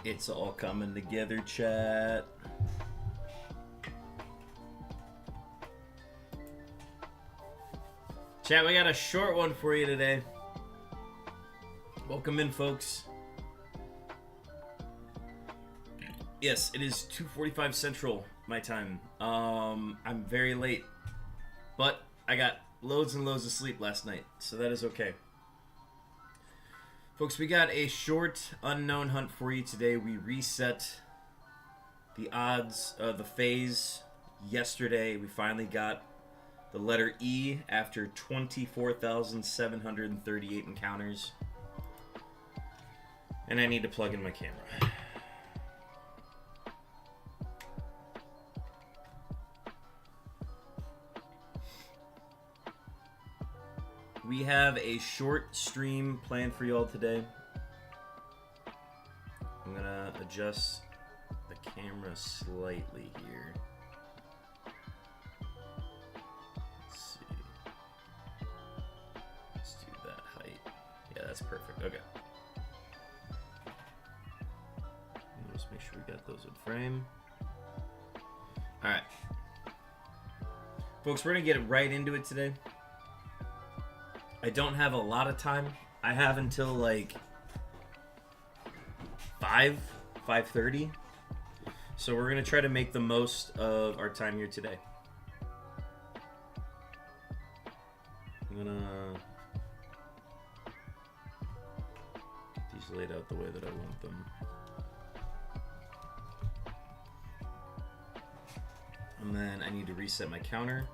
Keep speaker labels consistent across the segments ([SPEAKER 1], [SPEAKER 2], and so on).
[SPEAKER 1] It's all coming together, chat. Chat, we got a short one for you today. Welcome in, folks. Yes, it is 2:45 Central, my time. I'm very late, but I got loads and loads of sleep last night, so that is okay. Folks, we got a short unknown hunt for you today. We reset the odds of the phase yesterday. We finally got the letter E after 24,738 encounters. And I need to plug in my camera. We have a short stream planned for y'all today. I'm gonna adjust the camera slightly here. Let's see. Let's do that height. Yeah, that's perfect. Okay. Let's make sure we got those in frame. Alright. Folks, we're gonna get right into it today. I don't have a lot of time. I have until like 5:30. So we're going to try to make the most of our time here today. I'm going to get these laid out the way that I want them. And then I need to reset my counter.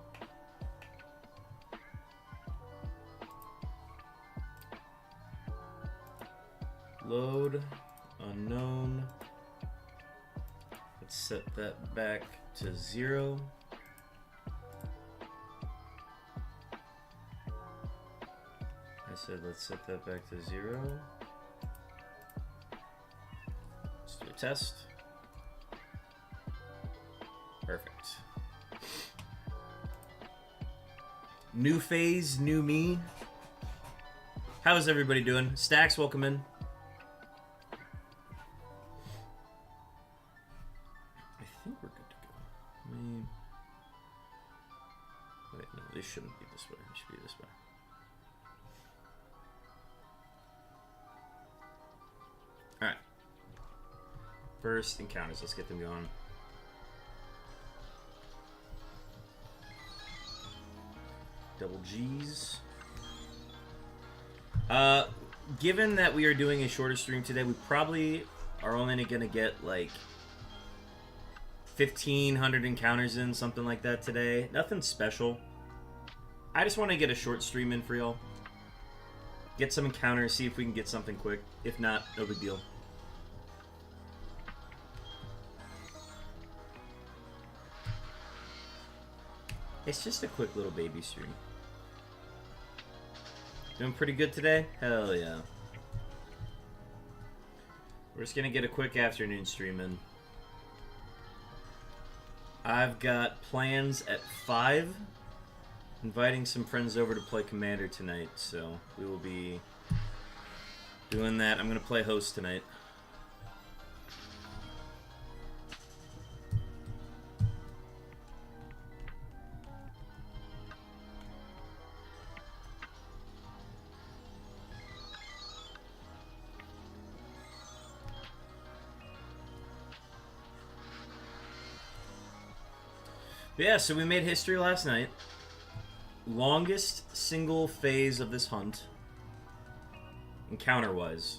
[SPEAKER 1] Load, unknown. Let's set that back to 0. I said let's set that back to 0. Let's do a test. Perfect. New phase, new me. How's everybody doing? Stacks, welcome in. Shouldn't be this way. It should be this way. Alright. First encounters. Let's get them going. Double G's. Given that we are doing a shorter stream today, we probably are only going to get like 1,500 encounters in, something like that today. Nothing special. I just want to get a short stream in for y'all. Get some encounters, see if we can get something quick. If not, no big deal. It's just a quick little baby stream. Doing pretty good today? Hell yeah. We're just gonna get a quick afternoon stream in. I've got plans at 5. Inviting some friends over to play Commander tonight, so we will be doing that. I'm going to play host tonight. But yeah, so we made history last night. Longest single phase of this hunt, encounter-wise,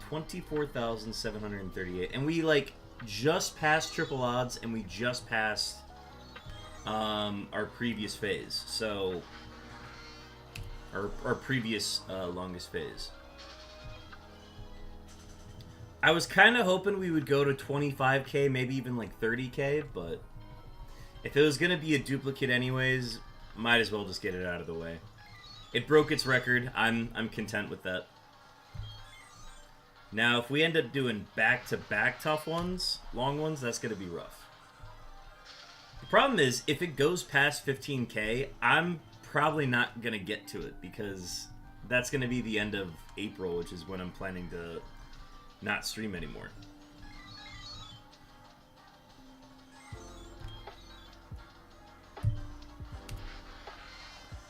[SPEAKER 1] 24,738, and we like just passed triple odds, and we just passed our previous phase. So our previous longest phase. I was kind of hoping we would go to 25k, maybe even like 30k, but if it was going to be a duplicate anyways, might as well just get it out of the way. It broke its record. I'm content with that. Now, if we end up doing back-to-back tough ones, long ones, that's going to be rough. The problem is, if it goes past 15k, I'm probably not going to get to it because that's going to be the end of April, which is when I'm planning to not stream anymore.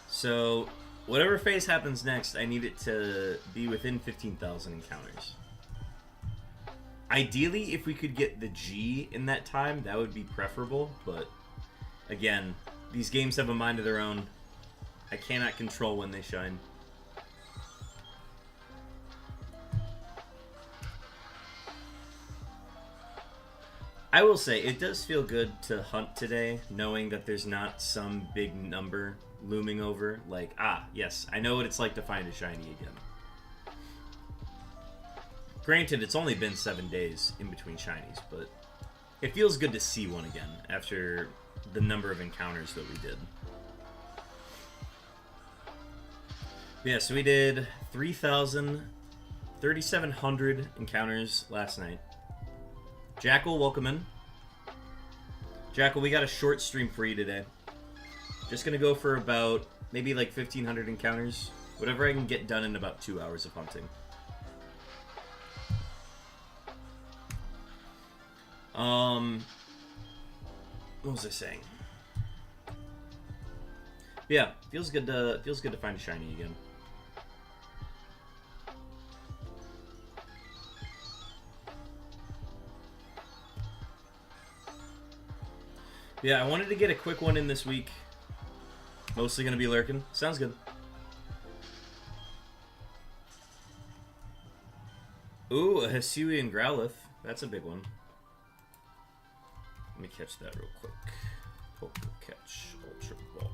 [SPEAKER 1] So, whatever phase happens next, I need it to be within 15,000 encounters. Ideally, if we could get the G in that time, that would be preferable, but again, these games have a mind of their own. I cannot control when they shine. I will say, it does feel good to hunt today, knowing that there's not some big number looming over. Like, yes, I know what it's like to find a shiny again. Granted, it's only been 7 days in between shinies, but it feels good to see one again after the number of encounters that we did. Yeah, so we did 3,700 encounters last night. Jackal, welcome in. Jackal, we got a short stream for you today. Just gonna go for about maybe like 1,500 encounters. Whatever I can get done in about 2 hours of hunting. What was I saying? Yeah, feels good to find a shiny again. Yeah, I wanted to get a quick one in this week. Mostly gonna be lurking. Sounds good. Ooh, a Hisuian Growlithe. That's a big one. Let me catch that real quick. Poker catch, Ultra Ball.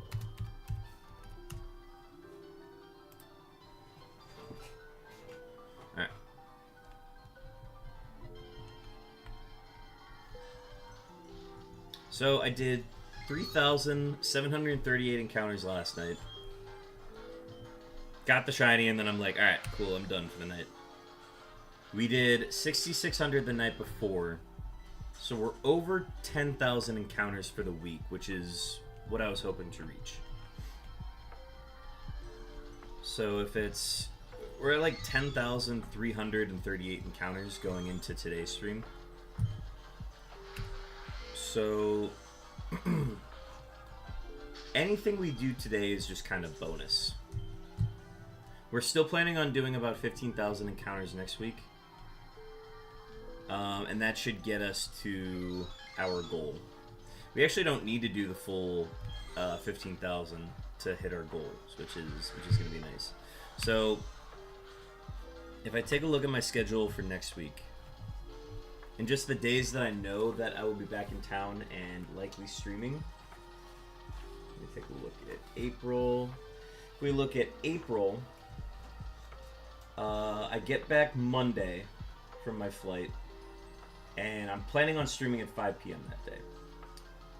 [SPEAKER 1] Alright. So I did 3,738 encounters last night. Got the shiny, and then I'm like, alright, cool, I'm done for the night. We did 6,600 the night before. So we're over 10,000 encounters for the week, which is what I was hoping to reach. So if it's... We're at like 10,338 encounters going into today's stream. So... anything we do today is just kind of bonus. We're still planning on doing about 15,000 encounters next week. And that should get us to our goal. We actually don't need to do the full 15,000 to hit our goals, which is going to be nice. So, if I take a look at my schedule for next week, and just the days that I know that I will be back in town and likely streaming, let me take a look at April. If we look at April, I get back Monday from my flight. And I'm planning on streaming at 5 p.m. that day.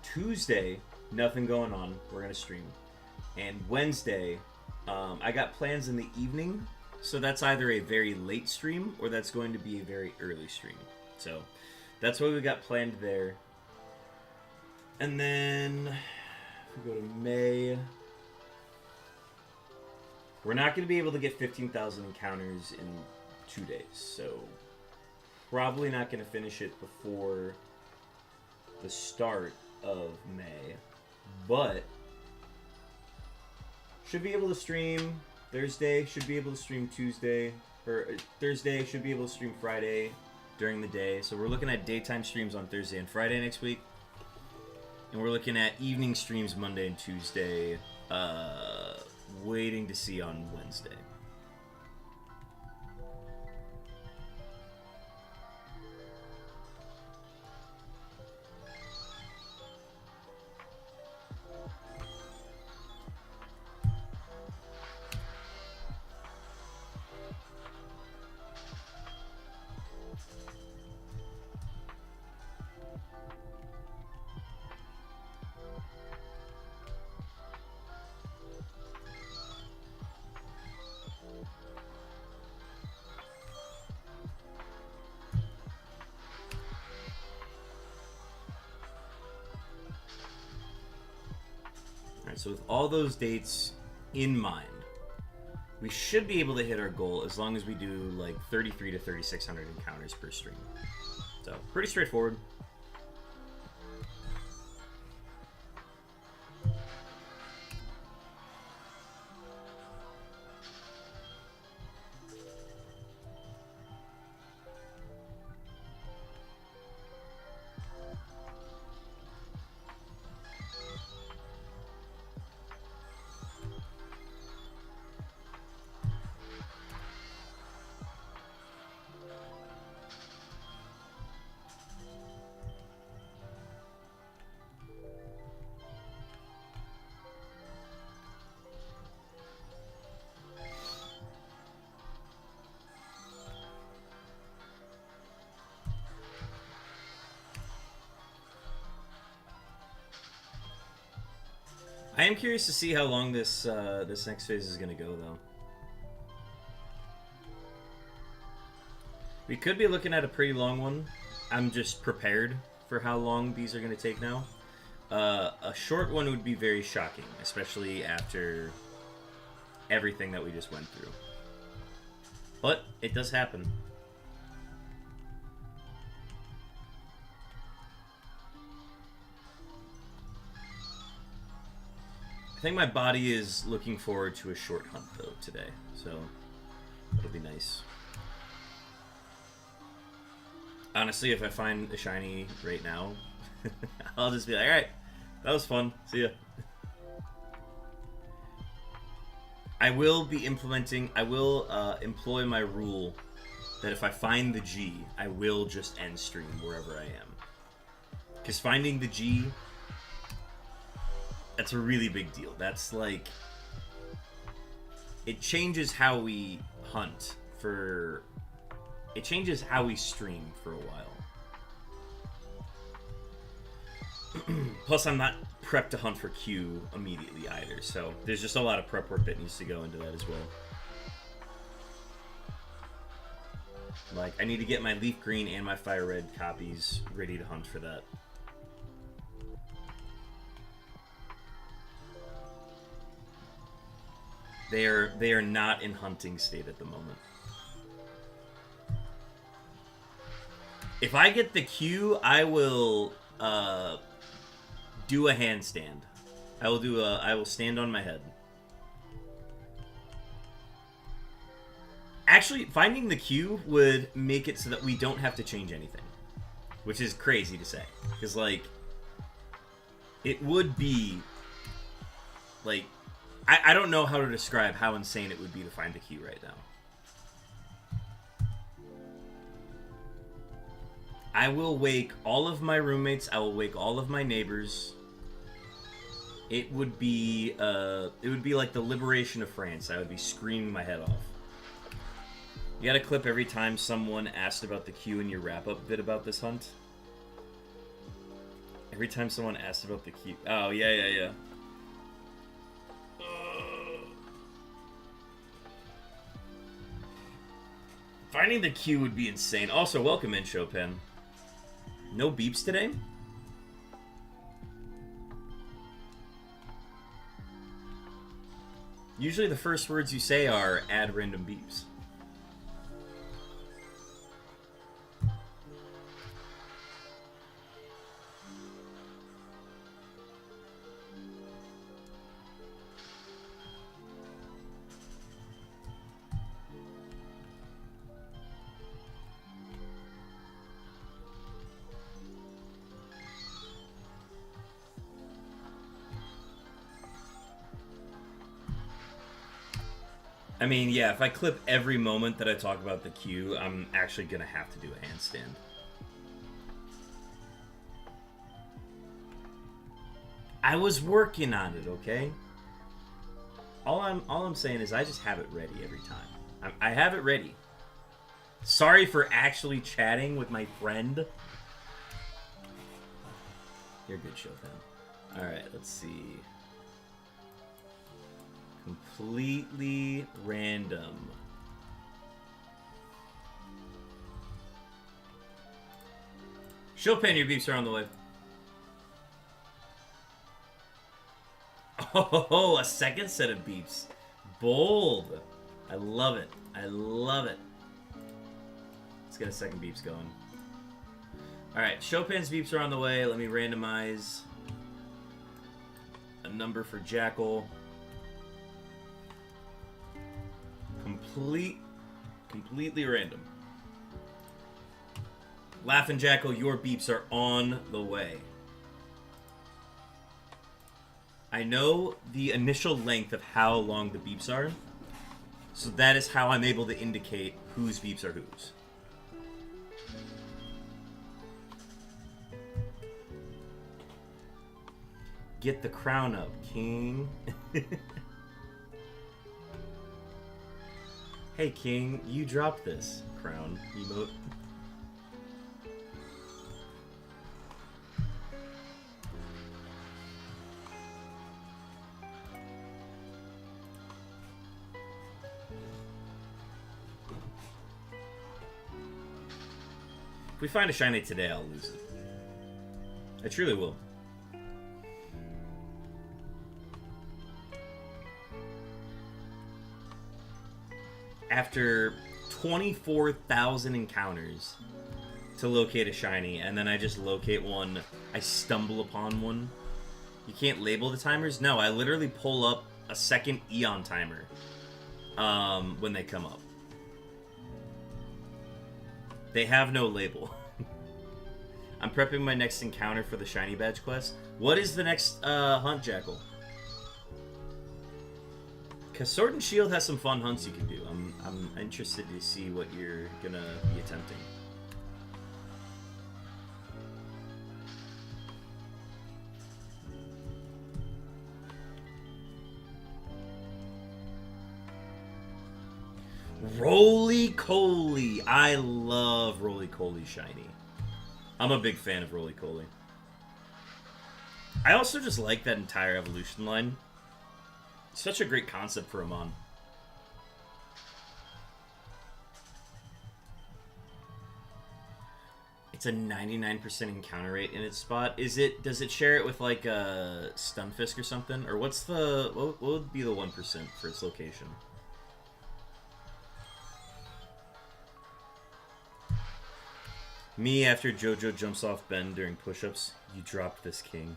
[SPEAKER 1] Tuesday, nothing going on. We're going to stream. And Wednesday, I got plans in the evening. So that's either a very late stream or that's going to be a very early stream. So that's what we got planned there. And then if we go to May, we're not going to be able to get 15,000 encounters in 2 days. So... probably not going to finish it before the start of May, but should be able to stream Thursday, should be able to stream Tuesday, or Thursday, should be able to stream Friday during the day. So we're looking at daytime streams on Thursday and Friday next week, and we're looking at evening streams Monday and Tuesday, waiting to see on Wednesday. So with all those dates in mind, We should be able to hit our goal as long as we do like 33 to 3,600 encounters per stream. So, pretty straightforward. I am curious to see how long this this next phase is going to go, though. We could be looking at a pretty long one. I'm just prepared for how long these are going to take now. A short one would be very shocking, especially after everything that we just went through. But it does happen. I think my body is looking forward to a short hunt, though, today. So, that'll be nice. Honestly, if I find a shiny right now, I'll just be like, alright, that was fun. See ya. I will employ my rule that if I find the G, I will just end stream wherever I am. Because finding the G... that's a really big deal. That's like... it changes how we hunt for... it changes how we stream for a while. Plus, I'm not prepped to hunt for Q immediately either, so there's just a lot of prep work that needs to go into that as well. Like, I need to get my Leaf Green and my Fire Red copies ready to hunt for that. They are not in hunting state at the moment. If I get the Q, I will do a handstand. I will stand on my head. Actually, finding the Q would make it so that we don't have to change anything, which is crazy to say, because like it would be like I don't know how to describe how insane it would be to find the Q right now. I will wake all of my roommates. I will wake all of my neighbors. It would be like the liberation of France. I would be screaming my head off. You got a clip every time someone asked about the Q in your wrap-up vid about this hunt? Every time someone asked about the Q... oh, yeah. Finding the Q would be insane. Also, welcome in, Chopin. No beeps today? Usually the first words you say are, add random beeps. I mean, yeah, if I clip every moment that I talk about the Q, I'm actually gonna have to do a handstand. I was working on it, okay? All I'm saying is I just have it ready every time. I have it ready. Sorry for actually chatting with my friend. You're good, Chopin. Alright, let's see. Completely random. Chopin, your beeps are on the way. Oh, a second set of beeps. Bold. I love it. I love it. Let's get a second beeps going. Alright, Chopin's beeps are on the way. Let me randomize a number for Jackal. Completely random. Laughing Jackal, your beeps are on the way. I know the initial length of how long the beeps are, so that is how I'm able to indicate whose beeps are whose. Get the crown up, King. Hey, King, you dropped this crown emote. If we find a shiny today, I'll lose it. I truly will. After 24,000 encounters to locate a shiny, and then I just locate one, I stumble upon one. You can't label the timers? No, I literally pull up a second Eon timer when they come up. They have no label. I'm prepping my next encounter for the shiny badge quest. What is the next hunt, Jackal? Because Sword and Shield has some fun hunts you can do. I'm interested to see what you're gonna be attempting. Roly-Coly! I love Roly-Coly shiny. I'm a big fan of Roly-Coly. I also just like that entire evolution line. Such a great concept for a mon. It's a 99% encounter rate in its spot. Does it share it with like a Stunfisk or something? Or what would be the 1% for its location? Me after JoJo jumps off Ben during push-ups. You dropped this, King.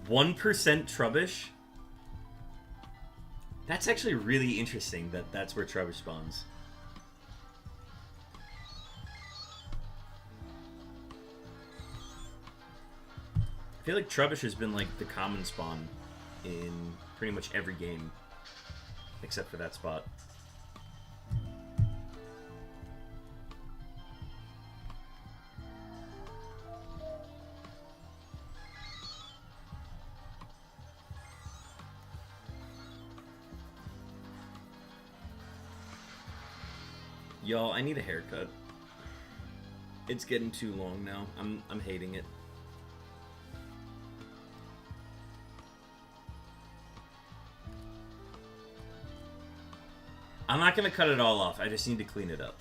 [SPEAKER 1] 1% Trubbish? That's actually really interesting that that's where Trubbish spawns. I feel like Trubbish has been like the common spawn in pretty much every game except for that spot. Y'all, I need a haircut. It's getting too long now. I'm hating it. I'm not gonna cut it all off. I just need to clean it up.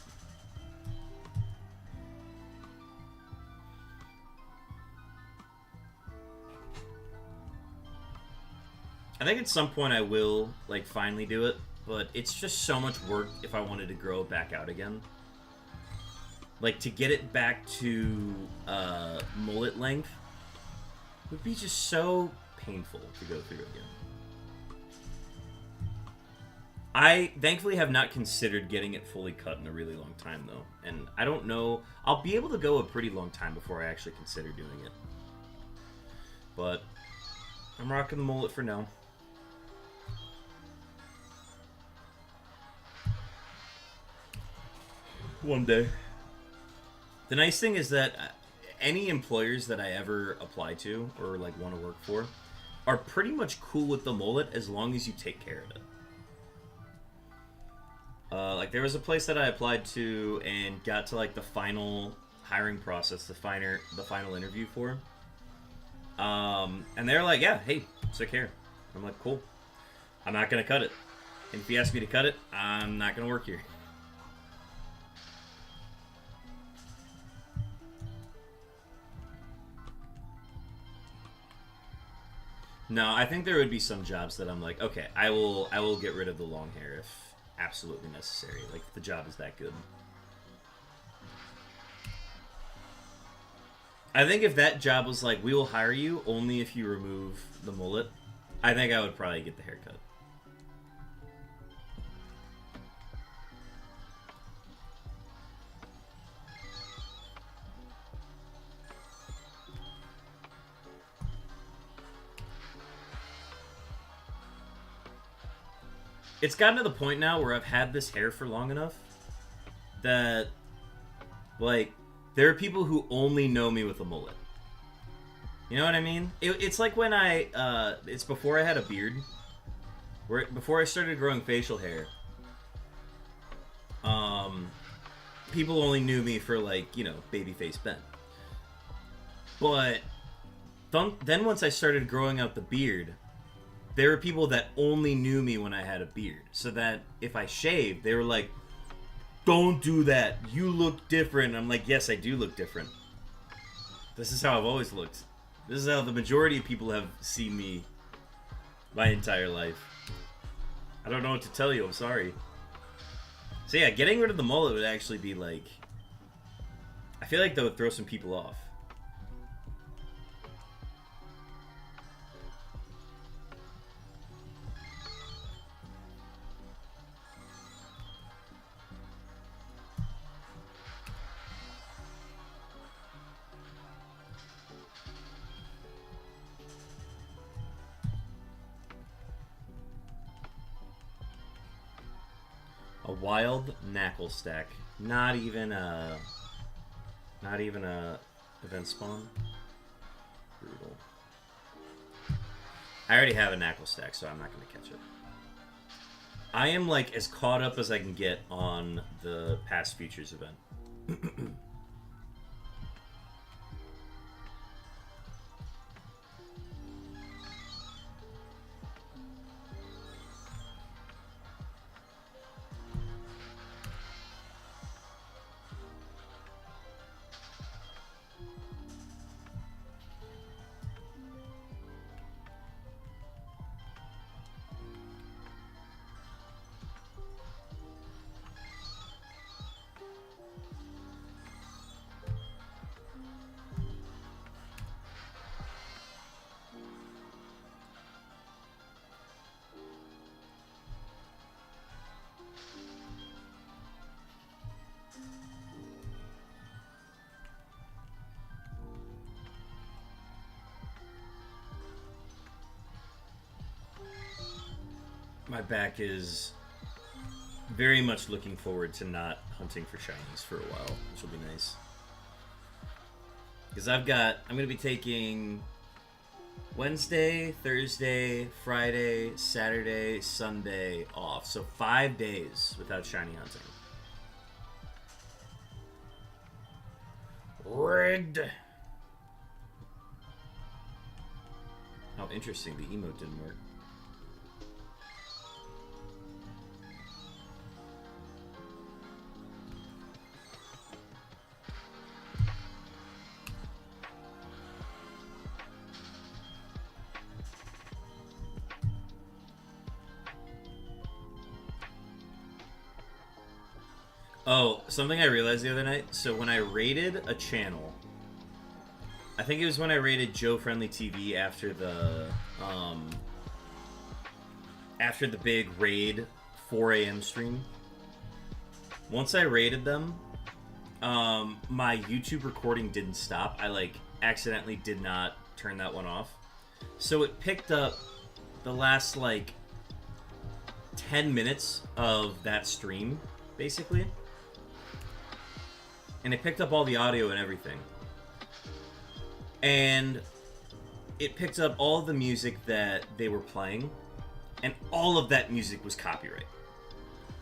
[SPEAKER 1] I think at some point I will, like, finally do it. But it's just so much work if I wanted to grow it back out again. Like, to get it back to mullet length would be just so painful to go through again. I thankfully have not considered getting it fully cut in a really long time, though. And I don't know. I'll be able to go a pretty long time before I actually consider doing it. But I'm rocking the mullet for now. One day. The nice thing is that any employers that I ever apply to or like want to work for are pretty much cool with the mullet as long as you take care of it. Like there was a place that I applied to and got to like the final hiring process, the final interview for. And they're like, yeah, hey, sick hair. I'm like, cool. I'm not gonna cut it. And if you ask me to cut it, I'm not gonna work here. No, I think there would be some jobs that I'm like, okay, I will get rid of the long hair if absolutely necessary. Like if the job is that good. I think if that job was like, we will hire you only if you remove the mullet, I think I would probably get the haircut. It's gotten to the point now where I've had this hair for long enough that, like, there are people who only know me with a mullet. You know what I mean? It's like when it's before I had a beard. Before I started growing facial hair, people only knew me for, like, you know, babyface Ben. But then once I started growing out the beard, there were people that only knew me when I had a beard. So that if I shaved, they were like, don't do that. You look different. I'm like, yes, I do look different. This is how I've always looked. This is how the majority of people have seen me my entire life. I don't know what to tell you. I'm sorry. So yeah, getting rid of the mullet would actually be like... I feel like that would throw some people off. A wild knackle stack. Not even a event spawn. Brutal. I already have a knackle stack, so I'm not going to catch it. I am like as caught up as I can get on the past futures event. My back is very much looking forward to not hunting for shinies for a while, which will be nice. Because I'm going to be taking Wednesday, Thursday, Friday, Saturday, Sunday off. So 5 days without shiny hunting. Rigged. Oh, interesting. The emote didn't work. Oh, something I realized the other night. So when I raided a channel, I think it was when I raided Joe Friendly TV after the big raid 4 a.m. stream. Once I raided them, my YouTube recording didn't stop. I like accidentally did not turn that one off. So it picked up the last like 10 minutes of that stream, basically. And it picked up all the audio and everything. And it picked up all of the music that they were playing. And all of that music was copyright.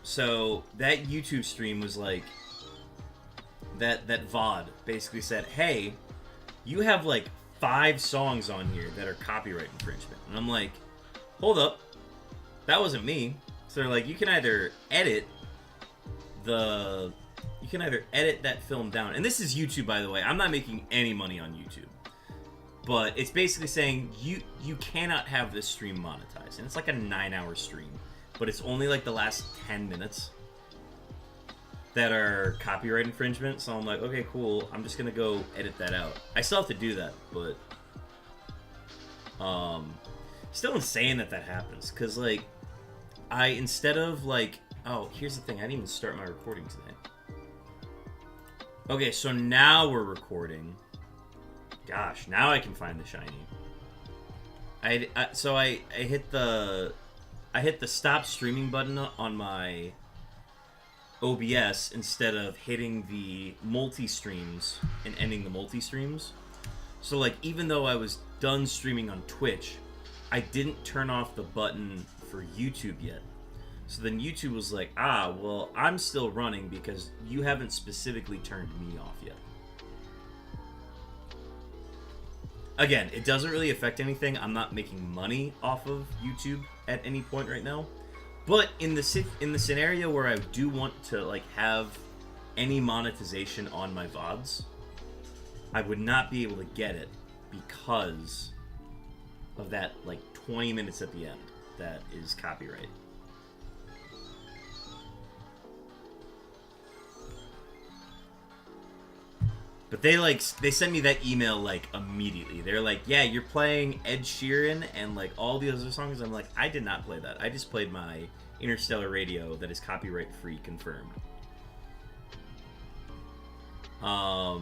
[SPEAKER 1] So that YouTube stream was like... That VOD basically said, hey, you have like 5 songs on here that are copyright infringement. And I'm like, hold up. That wasn't me. So they're like, you can either edit that film down. And this is YouTube, by the way. I'm not making any money on YouTube. But it's basically saying you cannot have this stream monetized. And it's like a 9-hour stream. But it's only like the last 10 minutes that are copyright infringement. So I'm like, okay, cool. I'm just going to go edit that out. I still have to do that, but... still insane that happens. Because, like, instead of, like... Oh, here's the thing. I didn't even start my recording today. Okay, so now we're recording. Gosh, now I can find the shiny. I hit the stop streaming button on my OBS instead of hitting the multi-streams and ending the multi-streams. So, like, even though I was done streaming on Twitch, I didn't turn off the button for YouTube yet. So then YouTube was like, well, I'm still running because you haven't specifically turned me off yet. Again, it doesn't really affect anything. I'm not making money off of YouTube at any point right now. But in the scenario where I do want to, like, have any monetization on my VODs, I would not be able to get it because of that, like, 20 minutes at the end that is copyright. But they sent me that email, like, immediately. They're like, yeah, you're playing Ed Sheeran and, like, all the other songs. I'm like, I did not play that. I just played my Interstellar Radio that is copyright free, confirmed. So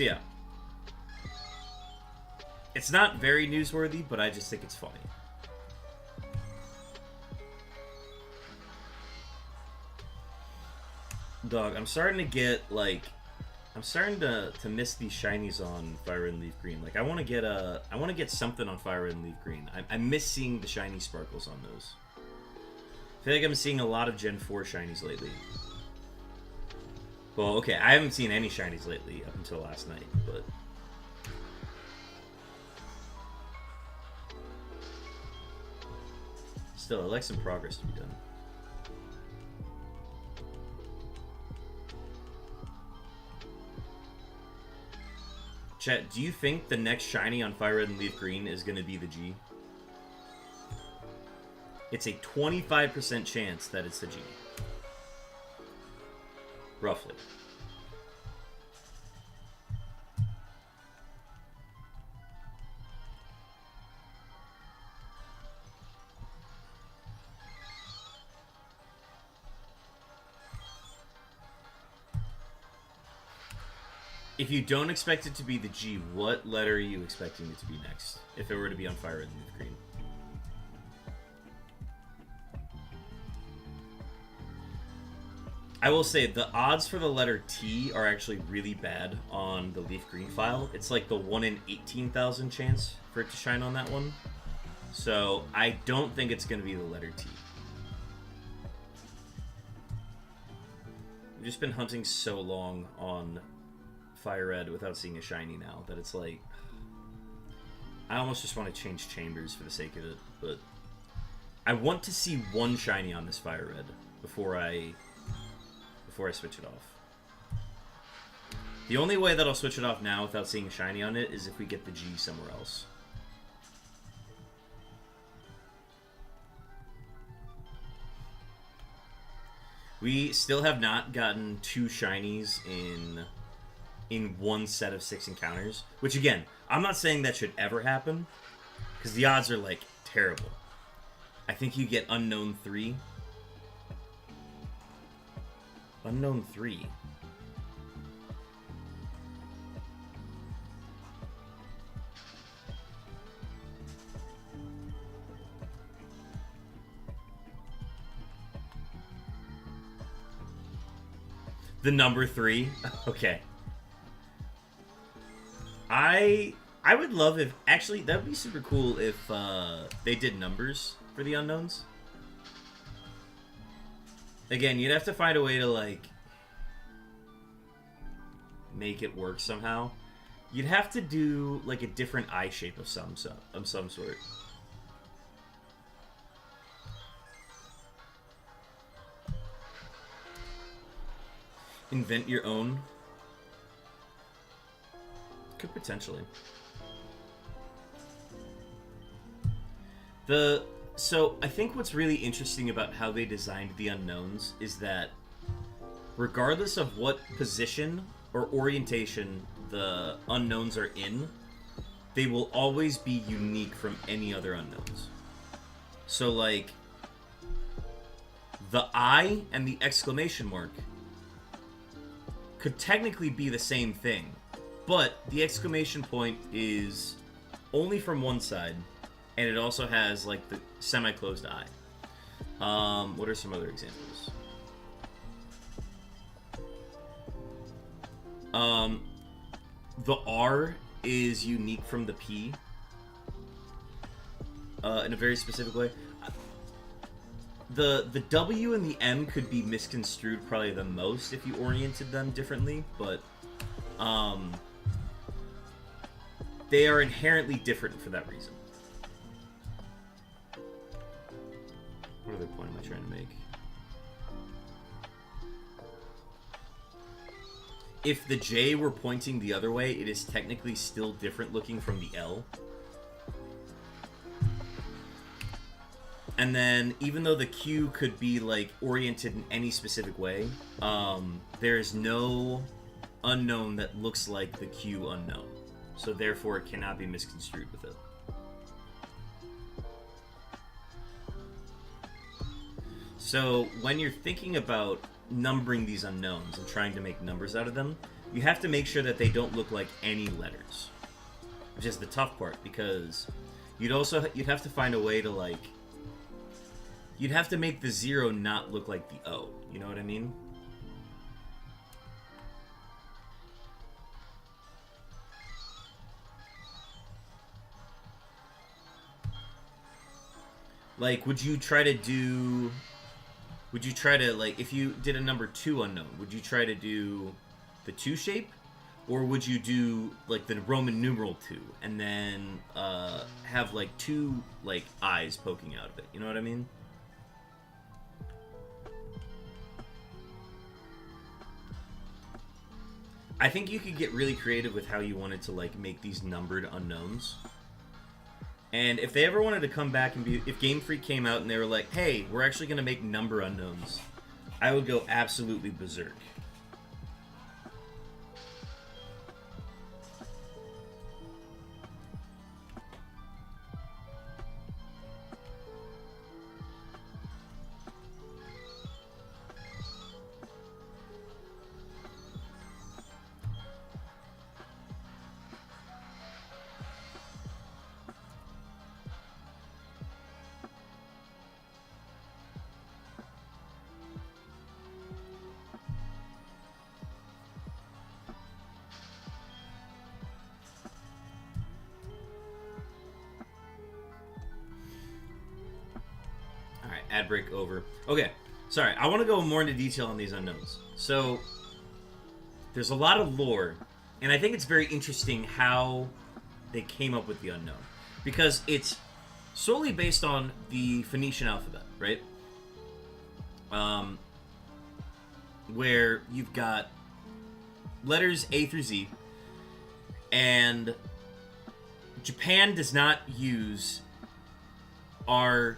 [SPEAKER 1] yeah. It's not very newsworthy, but I just think it's funny. Dog, I'm starting to get, like... I'm starting to miss these shinies on Fire Red and Leaf Green. Like, I want to get something on Fire Red and Leaf Green. I miss seeing the shiny sparkles on those. I feel like I'm seeing a lot of Gen 4 shinies lately. Well, okay, I haven't seen any shinies lately up until last night, but... Still, I'd like some progress to be done. Chat, do you think the next shiny on Fire Red and Leaf Green is going to be the G? It's a 25% chance that it's the G. Roughly. If you don't expect it to be the G, what letter are you expecting it to be next? If it were to be on Fire Red and Leaf Green. I will say, the odds for the letter T are actually really bad on the Leaf Green file. It's like the 1 in 18,000 chance for it to shine on that one. So, I don't think it's going to be the letter T. I've just been hunting so long on Fire Red without seeing a shiny now that it's like... I almost just want to change chambers for the sake of it, but... I want to see one shiny on this Fire Red before I switch it off. The only way that I'll switch it off now without seeing a shiny on it is if we get the G somewhere else. We still have not gotten 2 shinies in one set of 6 encounters. Which, again, I'm not saying that should ever happen, because the odds are, like, terrible. I think you get Unown 3. Unown 3. The number 3? Okay. I would love if... Actually, that would be super cool if they did numbers for the Unowns. Again, you'd have to find a way to, like, make it work somehow. You'd have to do, like, a different eye shape of some sort. Invent your own. Could potentially. So I think what's really interesting about how they designed the unknowns is that regardless of what position or orientation the unknowns are in, they will always be unique from any other unknowns. So, like, the I and the exclamation mark could technically be the same thing, but the exclamation point is only from one side, and it also has, like, the semi-closed eye. What are some other examples? The R is unique from the P in a very specific way. The W and the M could be misconstrued probably the most if you oriented them differently, but they are inherently different for that reason. What other point am I trying to make? If the J were pointing the other way, it is technically still different looking from the L. And then, even though the Q could be, like, oriented in any specific way, there is no unknown that looks like the Q unknown. So therefore, it cannot be misconstrued with it. So, when you're thinking about numbering these unknowns and trying to make numbers out of them, you have to make sure that they don't look like any letters. Which is the tough part, because you'd have to find a way to, like... You'd have to make the 0 not look like the O. You know what I mean? Like, would you try to, like, if you did a number 2 unknown, would you try to do the 2 shape? Or would you do, like, the Roman numeral 2, and then have, like, 2, like, eyes poking out of it? You know what I mean? I think you could get really creative with how you wanted to, like, make these numbered unknowns. And if they ever wanted to come back and be... If Game Freak came out and they were like, hey, we're actually going to make number unknowns, I would go absolutely berserk. Ad break over. Okay, sorry. I want to go more into detail on these unknowns. So, there's a lot of lore, and I think it's very interesting how they came up with the unknown. Because it's solely based on the Phoenician alphabet, right? Where you've got letters A through Z, and Japan does not use our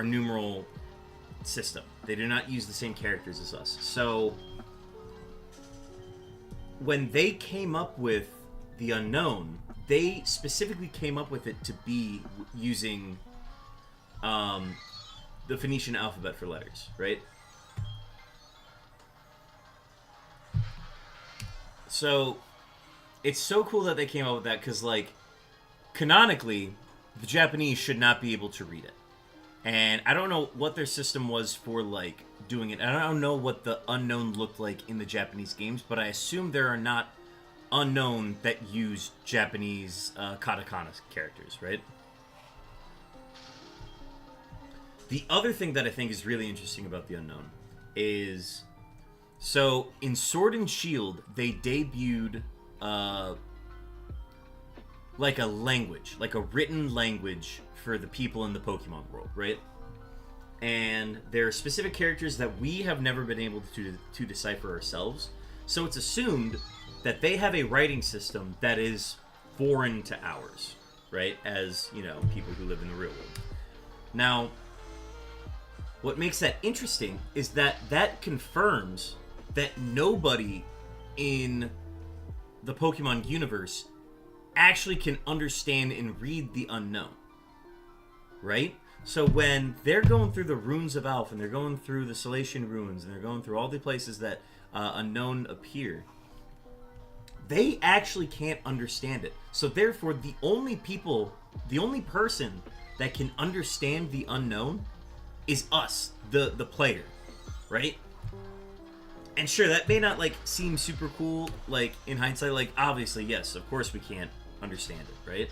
[SPEAKER 1] numeral system. They do not use the same characters as us. So when they came up with the unknown, they specifically came up with it to be using the Phoenician alphabet for letters, right? So it's so cool that they came up with that, because, like, canonically, the Japanese should not be able to read it. And I don't know what their system was for, like, doing it. I don't know what the unknown looked like in the Japanese games, but I assume there are not unknown that use Japanese katakana characters, right? The other thing that I think is really interesting about the unknown is... So, in Sword and Shield, they debuted... like a language, like a written language for the people in the Pokemon world, right? And there are specific characters that we have never been able to decipher ourselves. So it's assumed that they have a writing system that is foreign to ours. right? As, you know, people who live in the real world. Now, what makes that interesting is that that confirms that nobody in the Pokemon universe actually can understand and read the unknown, right? So when they're going through the runes of Alph, and they're going through the Salation ruins, and they're going through all the places that unknown appear, they actually can't understand it. So therefore, the only person that can understand the unknown is us, the player, right? And sure, that may not like seem super cool, like in hindsight. Like obviously, yes, of course we can't understand it, right?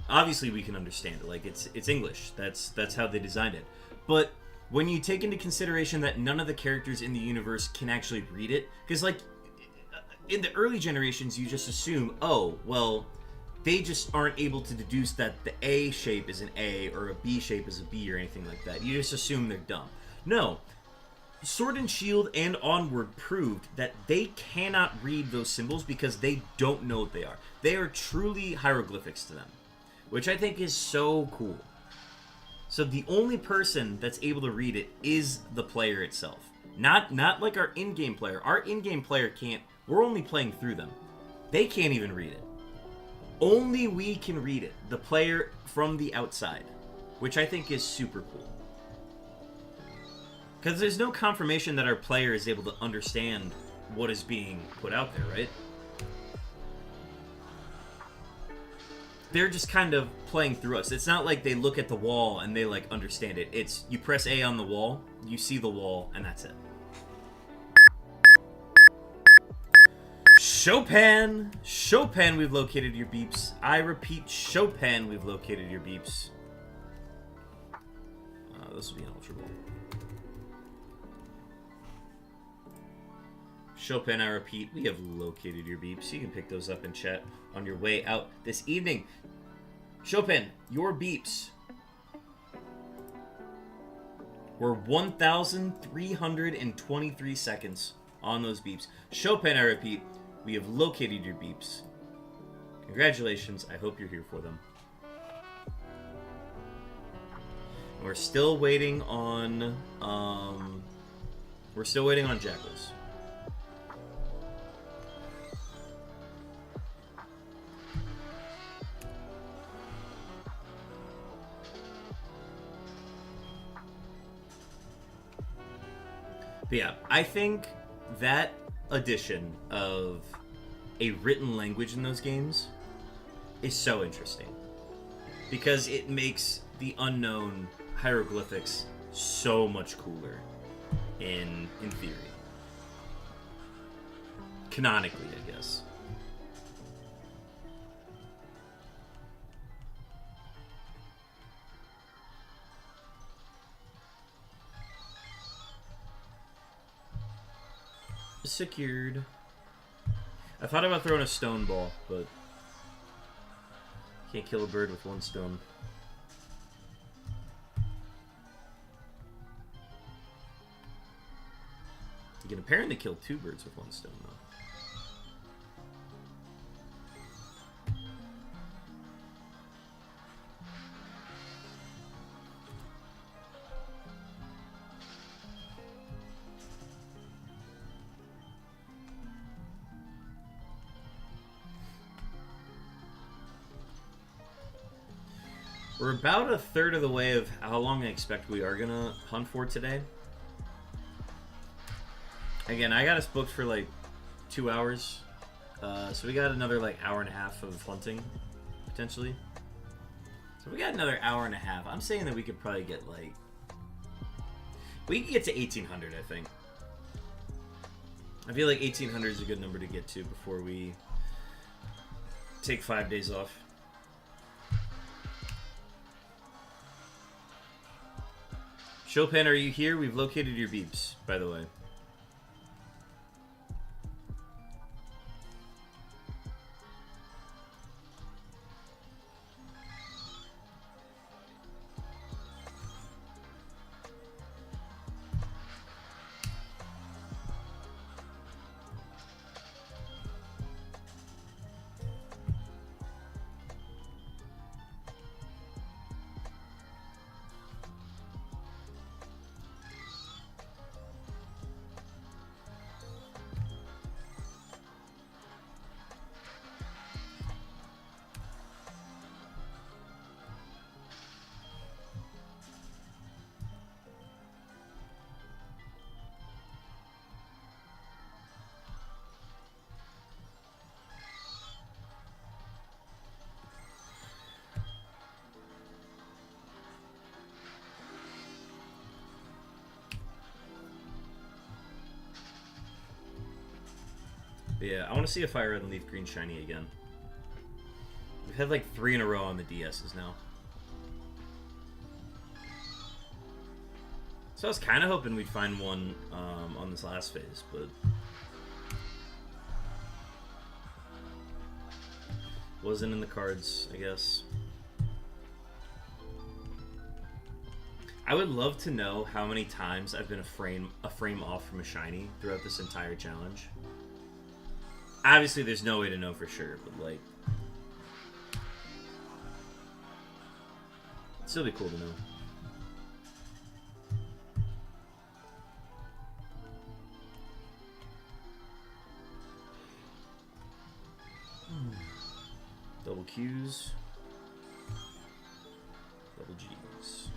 [SPEAKER 1] Obviously we can understand it. Like it's English. That's how they designed it. But when you take into consideration that none of the characters in the universe can actually read it, because like in the early generations, you just assume, oh, well, they just aren't able to deduce that the A shape is an A or a B shape is a B or anything like that. You just assume they're dumb. No. Sword and Shield and Onward proved that they cannot read those symbols because they don't know what they are. They are truly hieroglyphics to them, which I think is so cool. So the only person that's able to read it is the player itself. Not like our in-game player. Our in-game player can't. We're only playing through them. They can't even read it. Only we can read it. The player from the outside. Which I think is super cool. Because there's no confirmation that our player is able to understand what is being put out there, right? They're just kind of playing through us. It's not like they look at the wall and they like understand it. It's you press A on the wall, you see the wall, and that's it. Chopin! Chopin, we've located your beeps. I repeat, Chopin, we've located your beeps. This will be an Ultra Ball. Chopin, I repeat, we have located your beeps. You can pick those up in chat on your way out this evening. Chopin, your beeps were 1,323 seconds on those beeps. Chopin, I repeat, we have located your beeps. Congratulations. I hope you're here for them. We're still waiting on Jackals. But yeah, I think that addition of a written language in those games is so interesting. Because it makes the unknown hieroglyphics so much cooler in theory. Canonically, I guess. Secured. I thought about throwing a stone ball, but can't kill a bird with one stone. You can apparently kill two birds with one stone, though. We're about a third of the way of how long I expect we are gonna hunt for today. Again, I got us booked for like 2 hours. So we got another like hour and a half of hunting, potentially. So we got another hour and a half. I'm saying that we could probably get like... We can get to 1,800, I think. I feel like 1,800 is a good number to get to before we take 5 days off. Chopin, are you here? We've located your beeps, by the way. But yeah, I want to see a Fire Red and Leaf Green shiny again. We've had like 3 in a row on the DSs now. So I was kind of hoping we'd find one on this last phase, but wasn't in the cards, I guess. I would love to know how many times I've been a frame off from a shiny throughout this entire challenge. Obviously, there's no way to know for sure, but like, it'd still be cool to know. Double Qs, double Gs.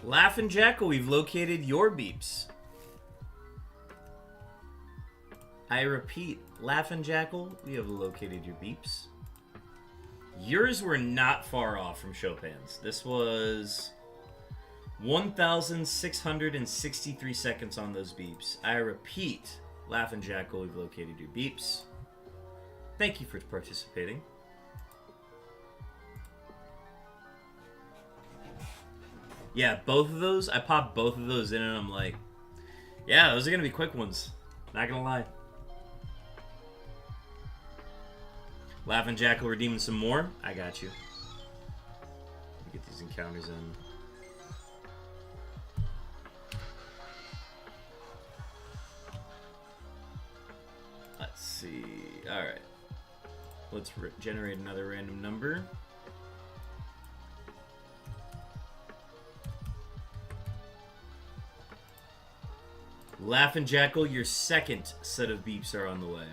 [SPEAKER 1] Laughin' Jackal, we've located your beeps. I repeat, Laughin' Jackal, we have located your beeps. Yours were not far off from Chopin's. This was 1,663 seconds on those beeps. I repeat, Laughin' Jackal, we've located your beeps. Thank you for participating. Yeah, both of those, I popped both of those in and I'm like, yeah, those are going to be quick ones. Not going to lie. Laughin' Jackal redeeming some more. I got you. Let me get these encounters in. Let's see. Alright. Let's generate another random number. Laughin' Jackal, your second set of beeps are on the way.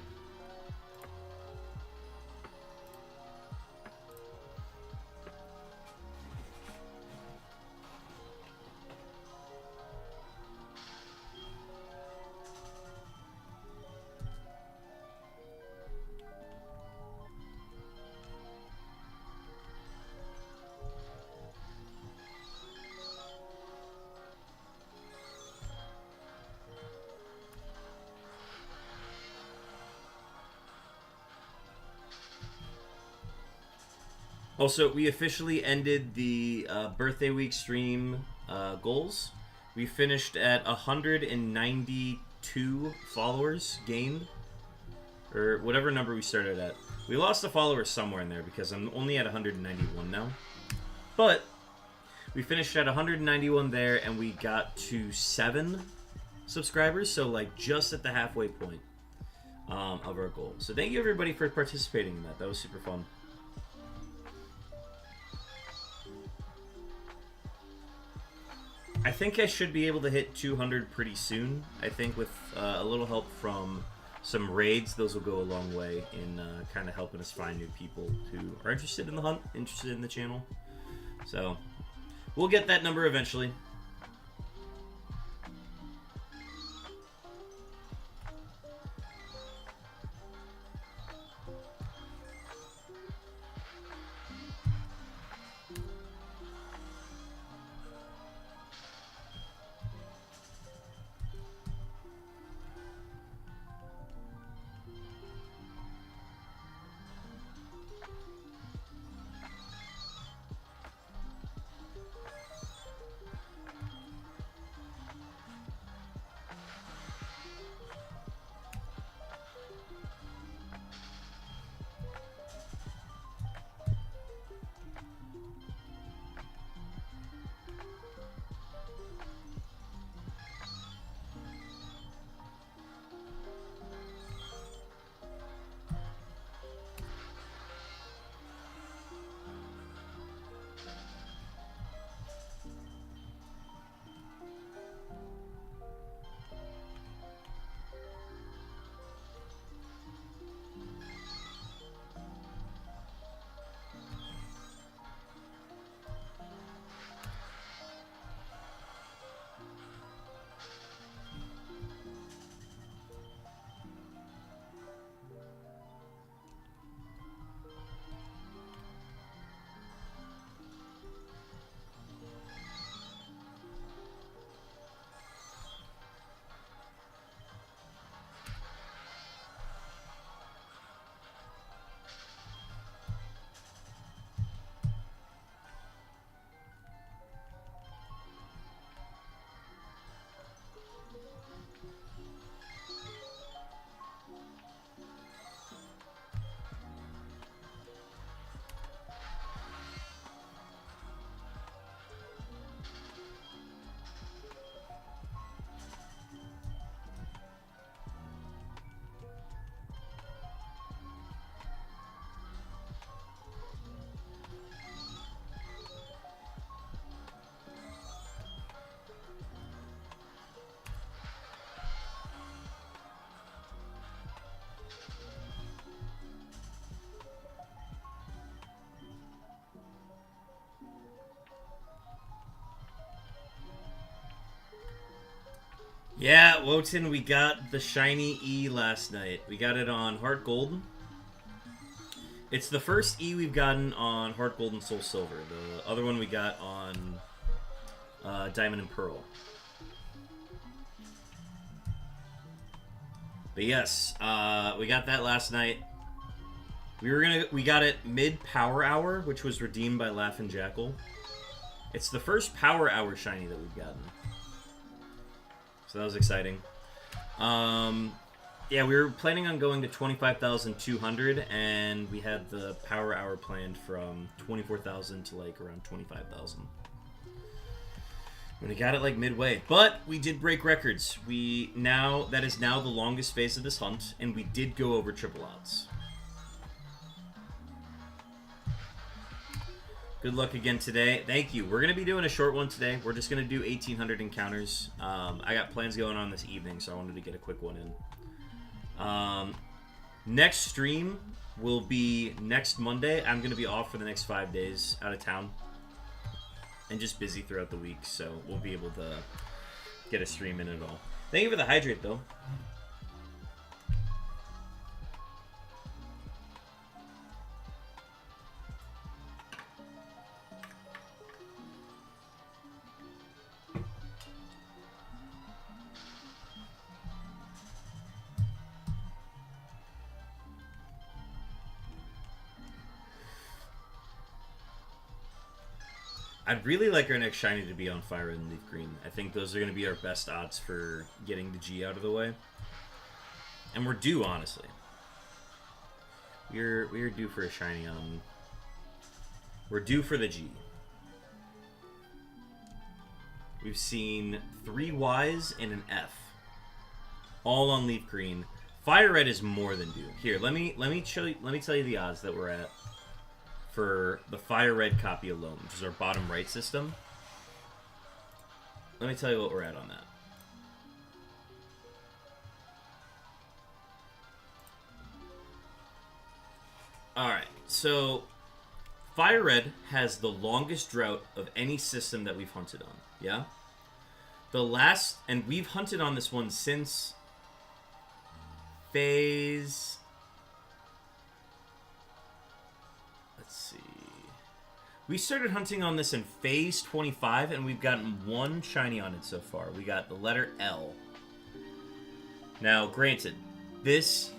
[SPEAKER 1] Also, we officially ended the birthday week stream goals. We finished at 192 followers gained, or whatever number we started at. We lost a follower somewhere in there because I'm only at 191 now. But we finished at 191 there, and we got to 7 subscribers, so like just at the halfway point of our goal. So thank you everybody for participating in that. That was super fun. I think I should be able to hit 200 pretty soon. I think with a little help from some raids, those will go a long way in kind of helping us find new people who are interested in the hunt, interested in the channel. So we'll get that number eventually. Yeah, Wotan, we got the shiny E last night. We got it on Heart Gold. It's the first E we've gotten on Heart Gold and Soul Silver. The other one we got on Diamond and Pearl. But yes, we got that last night. We got it mid Power Hour, which was redeemed by Laugh and Jackal. It's the first Power Hour shiny that we've gotten. So that was exciting. Yeah, we were planning on going to 25,200, and we had the Power Hour planned from 24,000 to like around 25,000. We got it like midway, but we did break records. That is now the longest phase of this hunt, and we did go over triple odds. Good luck again today. Thank you. We're going to be doing a short one today. We're just going to do 1,800 encounters. I got plans going on this evening, so I wanted to get a quick one in. Next stream will be next Monday. I'm going to be off for the next 5 days out of town. And just busy throughout the week, so we'll be able to get a stream in at all. Thank you for the hydrate, though. I'd really like our next shiny to be on Fire Red and Leaf Green. I think those are going to be our best odds for getting the G out of the way. And we're due, honestly. We're due for a shiny on... We're due for the G. We've seen 3 Ys and an F. All on Leaf Green. Fire Red is more than due. Here, let me tell you the odds that we're at for the Fire Red copy alone, which is our bottom right system. Let me tell you what we're at on that. Alright, so Fire Red has the longest drought of any system that we've hunted on, yeah? And we've hunted on this one since phase... We started hunting on this in phase 25, and we've gotten 1 shiny on it so far. We got the letter L. Now, granted, this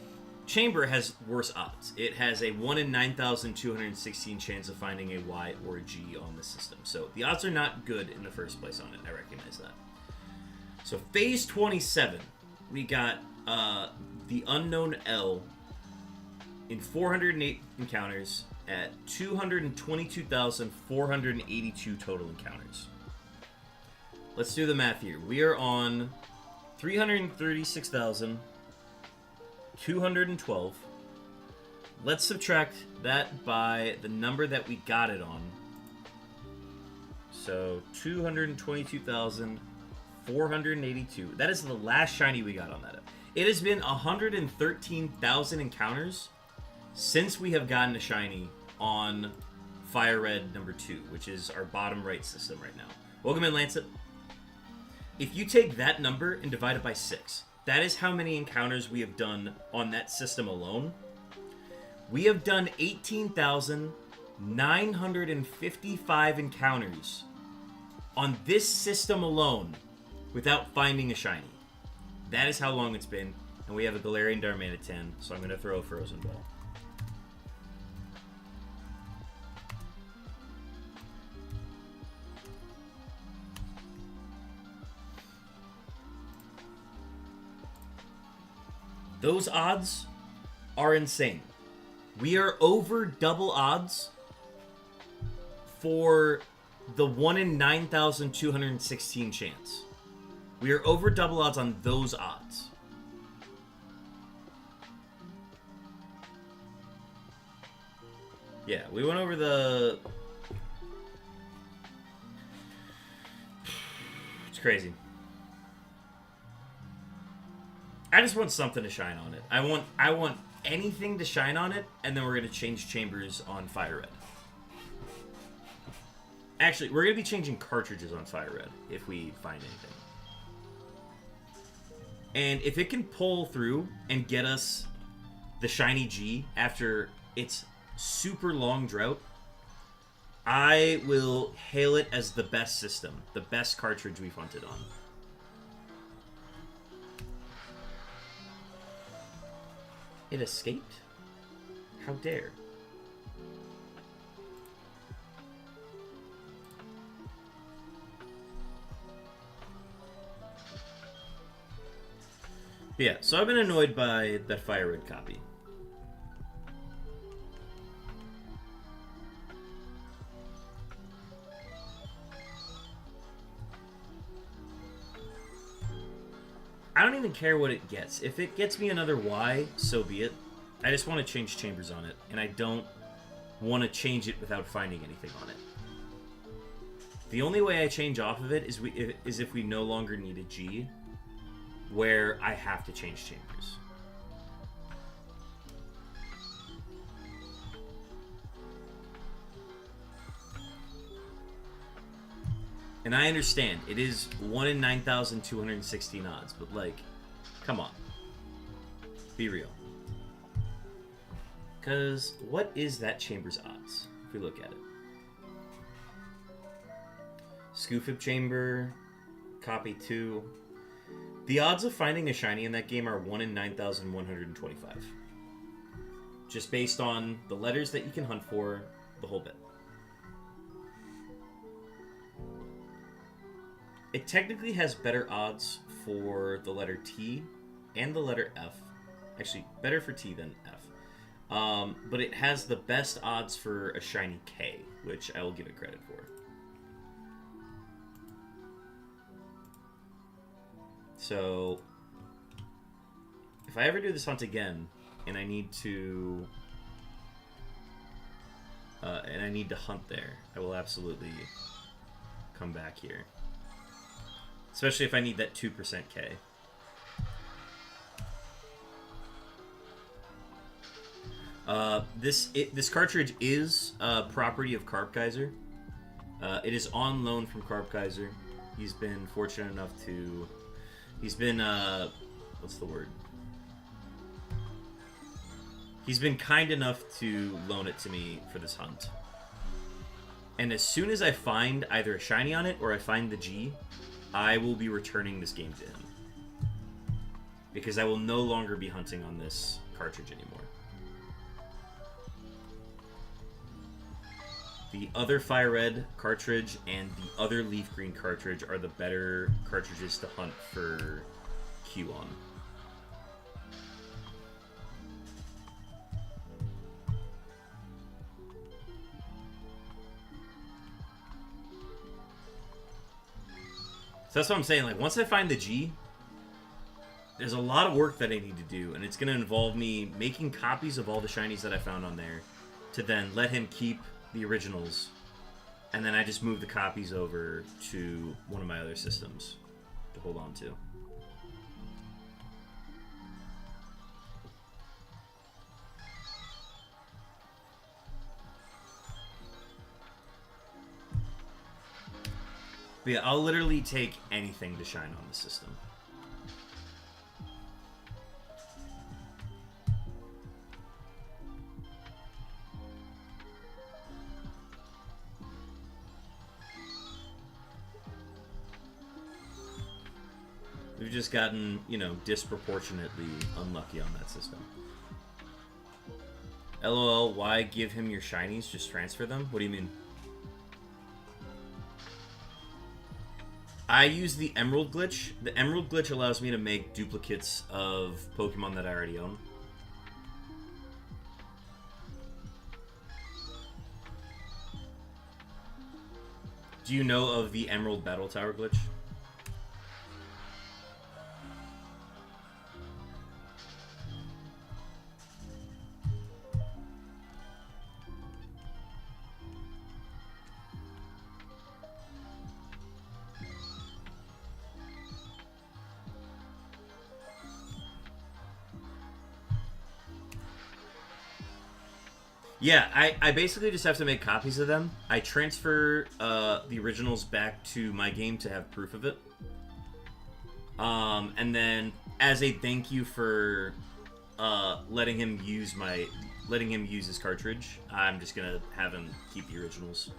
[SPEAKER 1] chamber has worse odds. It has a 1 in 9,216 chance of finding a Y or a G on the system. So the odds are not good in the first place on it. I recognize that. So phase 27, we got the unknown L in 408 encounters at 222,482 total encounters. Let's do the math here. We are on 336,212. Let's subtract that by the number that we got it on. So 222,482. That is the last shiny we got on that. It has been 113,000 encounters since we have gotten a shiny on Fire Red number 2, which is our bottom right system right now. Welcome in, Lancet. If you take that number and divide it by 6, that is how many encounters we have done on that system alone. We have done 18,955 encounters on this system alone without finding a shiny. That is how long it's been, and we have a Galarian Darmanitan, so I'm going to throw a Frozen Ball. Those odds are insane. We are over double odds for the 1 in 9,216 chance. We are over double odds on those odds. Yeah, we went over the... It's crazy. I just want something to shine on it. I want anything to shine on it, and then we're going to change chambers on Fire Red. Actually, we're going to be changing cartridges on Fire Red if we find anything. And if it can pull through and get us the shiny G after its super long drought, I will hail it as the best system, the best cartridge we've hunted on. It escaped? How dare. Yeah, so I've been annoyed by that Fire Red copy. I don't even care what it gets. If it gets me another Y, so be it. I just want to change chambers on it, and I don't want to change it without finding anything on it. The only way I change off of it is if we no longer need a G, where I have to change chambers. And I understand, it is 1 in 9,216 odds, but like, come on. Be real. Because what is that chamber's odds, if we look at it? Scoofib chamber, copy 2. The odds of finding a shiny in that game are 1 in 9,125. Just based on the letters that you can hunt for, the whole bit. It technically has better odds for the letter T and the letter F. Actually, better for T than F. But it has the best odds for a shiny K, which I will give it credit for. So, if I ever do this hunt again, and I need to, hunt there, I will absolutely come back here. Especially if I need that 2% K. This cartridge is property of Carp Kaiser. It is on loan from Carp Kaiser. He's been fortunate enough to... He's been, what's the word? He's been kind enough to loan it to me for this hunt. And as soon as I find either a shiny on it or I find the G, I will be returning this game to him. Because I will no longer be hunting on this cartridge anymore. The other Fire Red cartridge and the other Leaf Green cartridge are the better cartridges to hunt for Q on. So that's what I'm saying, like, once I find the G, there's a lot of work that I need to do, and it's going to involve me making copies of all the shinies that I found on there to then let him keep the originals, and then I just move the copies over to one of my other systems to hold on to. But yeah, I'll literally take anything to shine on the system. We've just gotten, you know, disproportionately unlucky on that system. LOL, why give him your shinies? Just transfer them? What do you mean? I use the Emerald glitch. The Emerald glitch allows me to make duplicates of Pokemon that I already own. Do you know of the Emerald Battle Tower glitch? Yeah, I basically just have to make copies of them. I transfer the originals back to my game to have proof of it. And then as a thank you for letting him use his cartridge, I'm just gonna have him keep the originals.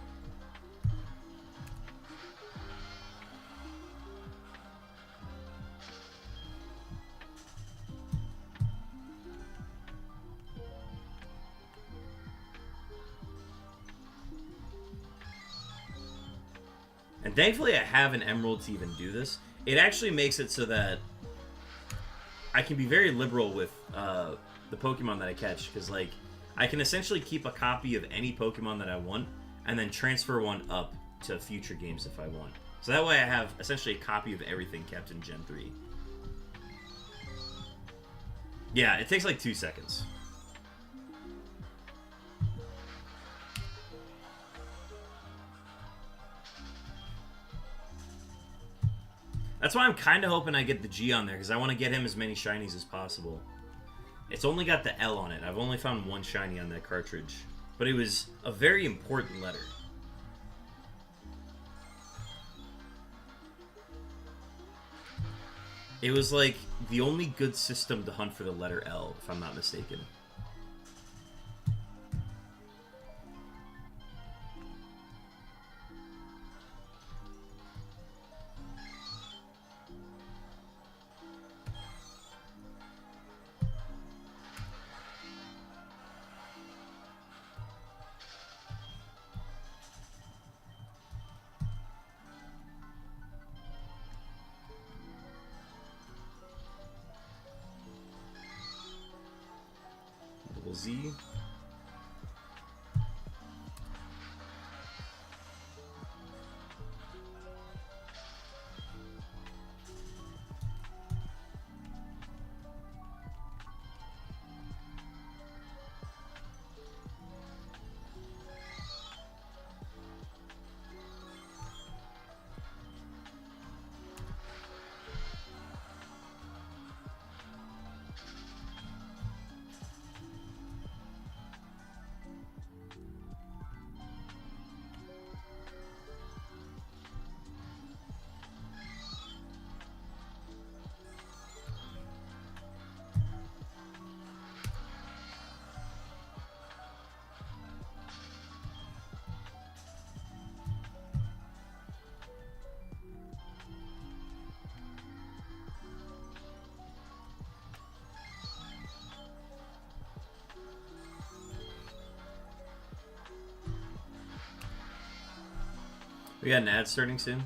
[SPEAKER 1] And thankfully I have an emerald to even do this. It actually makes it so that I can be very liberal with the Pokemon that I catch, because like I can essentially keep a copy of any Pokemon that I want and then transfer one up to future games if I want. So that way I have essentially a copy of everything kept in Gen 3. Yeah, it takes like 2 seconds. That's why I'm kind of hoping I get the G on there, because I want to get him as many shinies as possible. It's only got the L on it. I've only found one shiny on that cartridge. But it was a very important letter. It was like the only good system to hunt for the letter L, if I'm not mistaken. Z. We got an ad starting soon.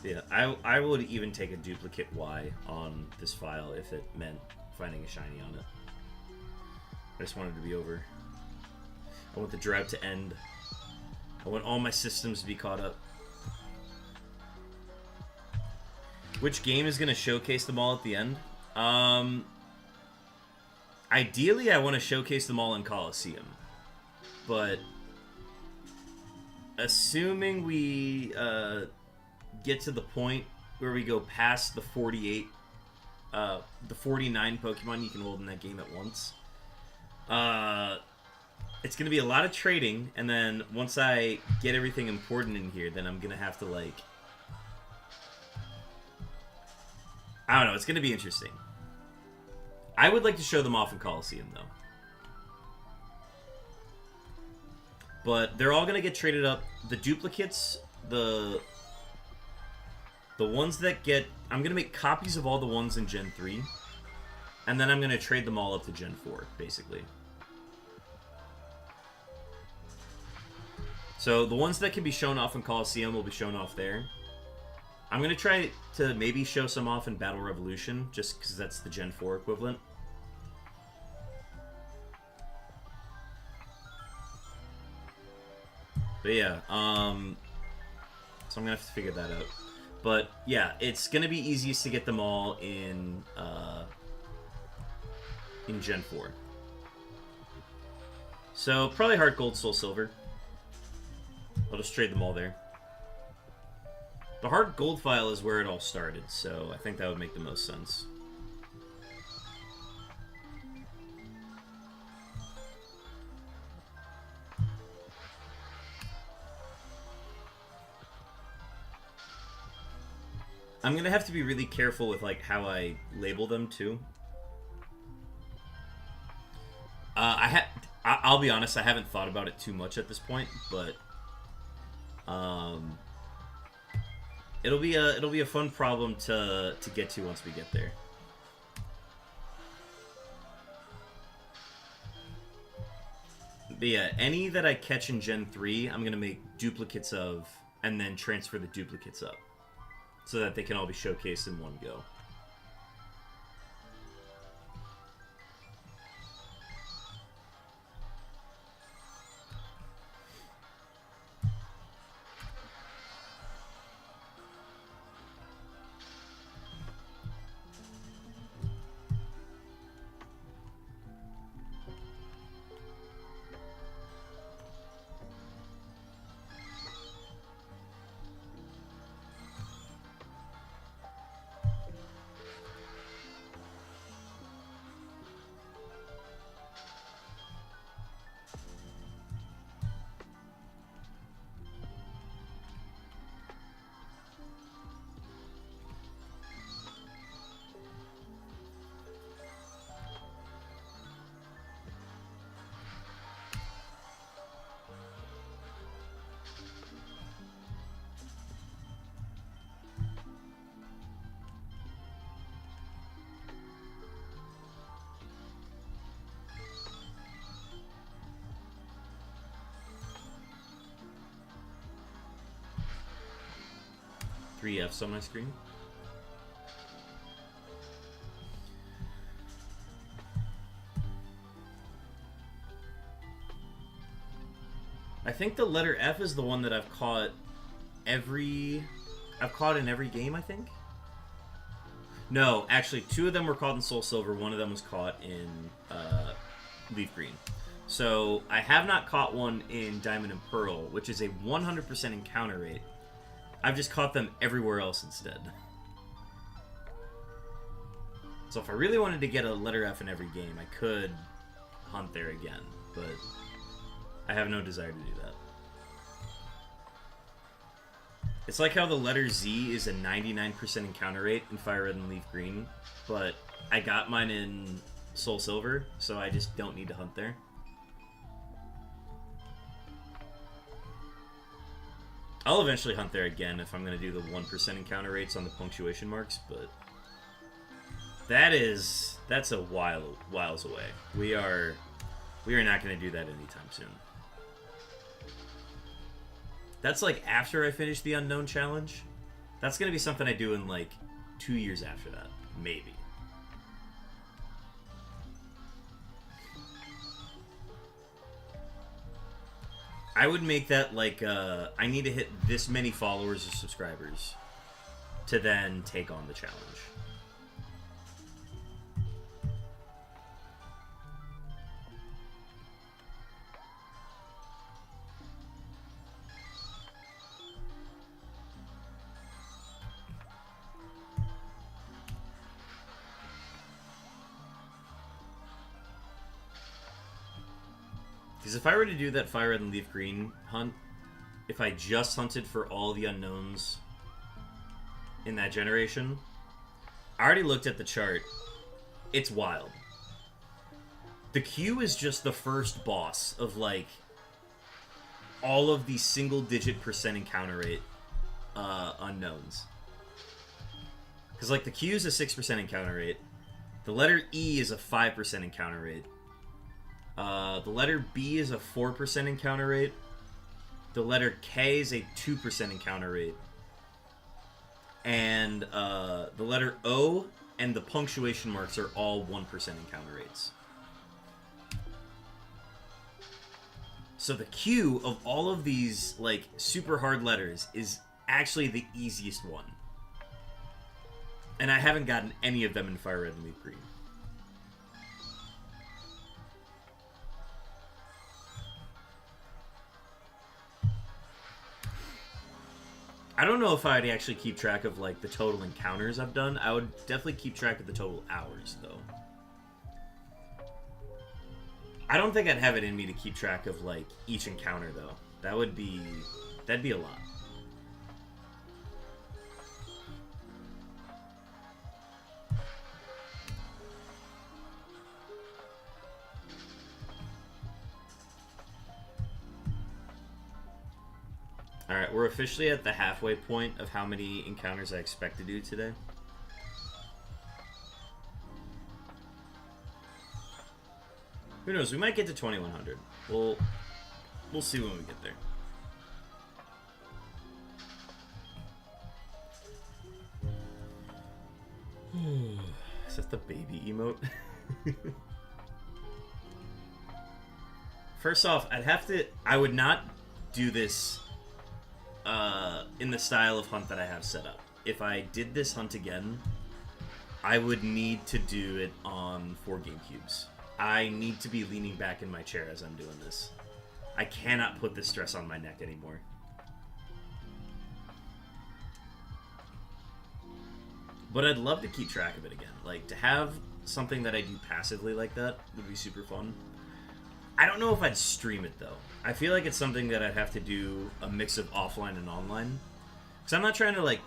[SPEAKER 1] Yeah, I would even take a duplicate Y on this file if it meant finding a shiny on it. I just wanted it to be over. I want the drought to end. I want all my systems to be caught up. Which game is going to showcase them all at the end? Ideally, I want to showcase them all in Coliseum. But assuming we get to the point where we go past the 49 Pokemon you can hold in that game at once, it's going to be a lot of trading, and then once I get everything important in here, then I'm going to have to, like, I don't know, it's going to be interesting. I would like to show them off in Coliseum, though. But they're all going to get traded up. The duplicates, the ones that get... I'm going to make copies of all the ones in Gen 3. And then I'm going to trade them all up to Gen 4, basically. So the ones that can be shown off in Coliseum will be shown off there. I'm going to try to maybe show some off in Battle Revolution, just because that's the Gen 4 equivalent. But yeah, so I'm going to have to figure that out. But yeah, it's going to be easiest to get them all in Gen 4. So probably Heart Gold, Soul Silver. I'll just trade them all there. The Heart Gold file is where it all started, so I think that would make the most sense. I'm gonna have to be really careful with like how I label them too. I'll be honest, I haven't thought about it too much at this point, but it'll be a fun problem to get to once we get there. But yeah, any that I catch in Gen 3, I'm gonna make duplicates of, and then transfer the duplicates up, so that they can all be showcased in one go. Three Fs on my screen. I think the letter F is the one that I've caught in every game, I think. No, actually, 2 of them were caught in Soul Silver, 1 of them was caught in Leaf Green. So I have not caught one in Diamond and Pearl, which is a 100% encounter rate. I've just caught them everywhere else instead. So if I really wanted to get a letter F in every game, I could hunt there again, but I have no desire to do that. It's like how the letter Z is a 99% encounter rate in Fire Red and Leaf Green, but I got mine in Soul Silver, so I just don't need to hunt there. I'll eventually hunt there again if I'm going to do the 1% encounter rates on the punctuation marks, but that's a whiles away. We are not going to do that anytime soon. That's like after I finish the Unown challenge. That's going to be something I do in like 2 years after that, maybe. I would make that like, I need to hit this many followers or subscribers to then take on the challenge. Because if I were to do that Fire Red and Leaf Green hunt, if I just hunted for all the unknowns in that generation, I already looked at the chart. It's wild. The Q is just the first boss of, like, all of the single-digit % encounter rate unknowns. Because, like, the Q is a 6% encounter rate. The letter E is a 5% encounter rate. The letter B is a 4% encounter rate. The letter K is a 2% encounter rate. And the letter O and the punctuation marks are all 1% encounter rates. So the Q of all of these, like, super hard letters is actually the easiest one. And I haven't gotten any of them in Fire Red and Leaf Green. I don't know if I'd actually keep track of, like, the total encounters I've done. I would definitely keep track of the total hours, though. I don't think I'd have it in me to keep track of, like, each encounter, though. That'd be a lot. Alright, we're officially at the halfway point of how many encounters I expect to do today. Who knows? We might get to 2100. We'll see when we get there. Is that the baby emote? First off, I would not do this in the style of hunt that I have set up. If I did this hunt again, I would need to do it on 4 GameCubes. I need to be leaning back in my chair as I'm doing this. I cannot put this stress on my neck anymore. But I'd love to keep track of it again. Like, to have something that I do passively like that would be super fun. I don't know if I'd stream it, though. I feel like it's something that I'd have to do a mix of offline and online. Because I'm not trying to, like...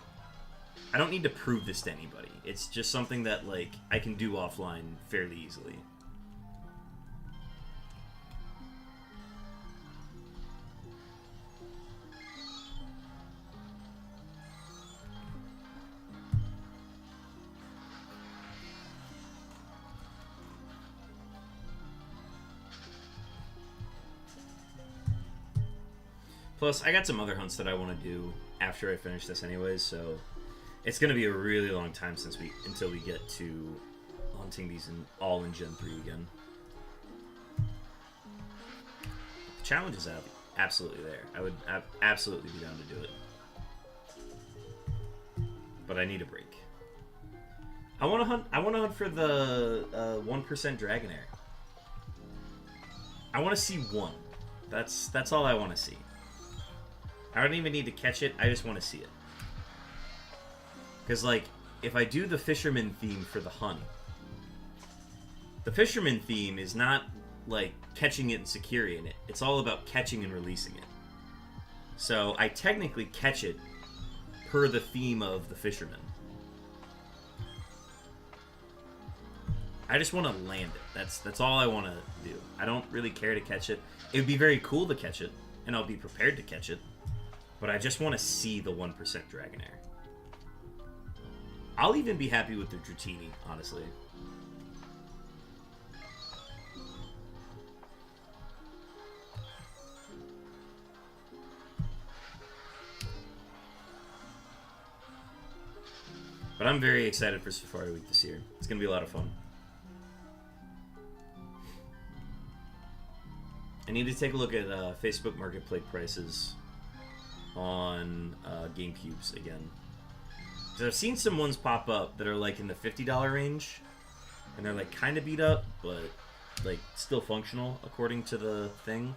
[SPEAKER 1] I don't need to prove this to anybody. It's just something that, like, I can do offline fairly easily. Plus, I got some other hunts that I want to do after I finish this anyways, so it's going to be a really long time until we get to hunting these all in Gen 3 again. The challenge is absolutely there. I would absolutely be down to do it. But I need a break. I want to hunt for the 1% Dragonair. I want to see one. That's all I want to see. I don't even need to catch it, I just want to see it. Because, like, if I do the fisherman theme for the hunt, the fisherman theme is not, like, catching it and securing it. It's all about catching and releasing it. So, I technically catch it per the theme of the fisherman. I just want to land it. That's all I want to do. I don't really care to catch it. It would be very cool to catch it, and I'll be prepared to catch it. But I just want to see the 1% Dragonair. I'll even be happy with the Dratini, honestly. But I'm very excited for Safari Week this year. It's going to be a lot of fun. I need to take a look at Facebook Marketplace prices on GameCubes again. Because I've seen some ones pop up that are like in the $50 range, and they're like kind of beat up, but like still functional according to the thing,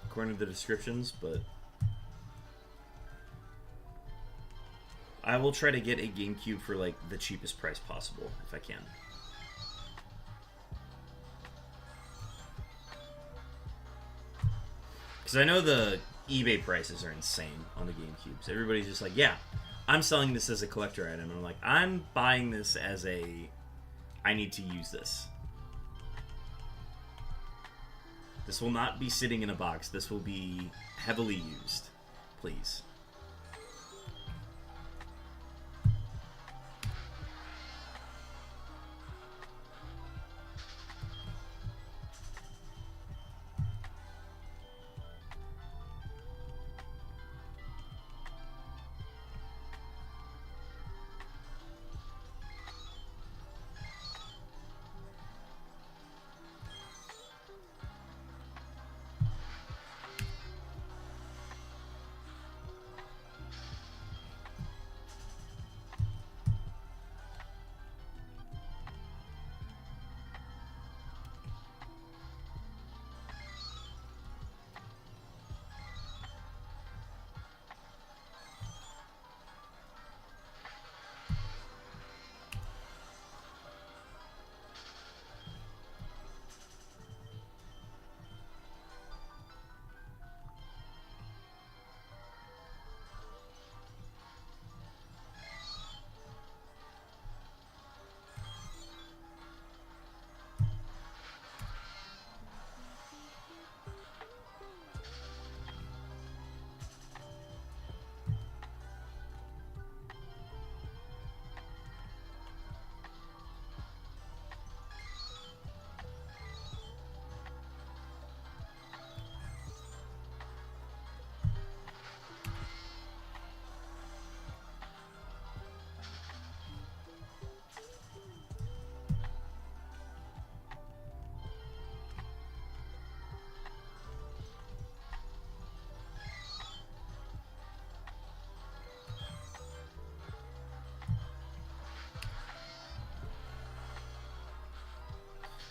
[SPEAKER 1] according to the descriptions. But I will try to get a GameCube for like the cheapest price possible if I can. Because I know the eBay prices are insane on the GameCubes. Everybody's just like, yeah, I'm selling this as a collector item. And I'm like, I'm buying this as I need to use this. This will not be sitting in a box. This will be heavily used. Please.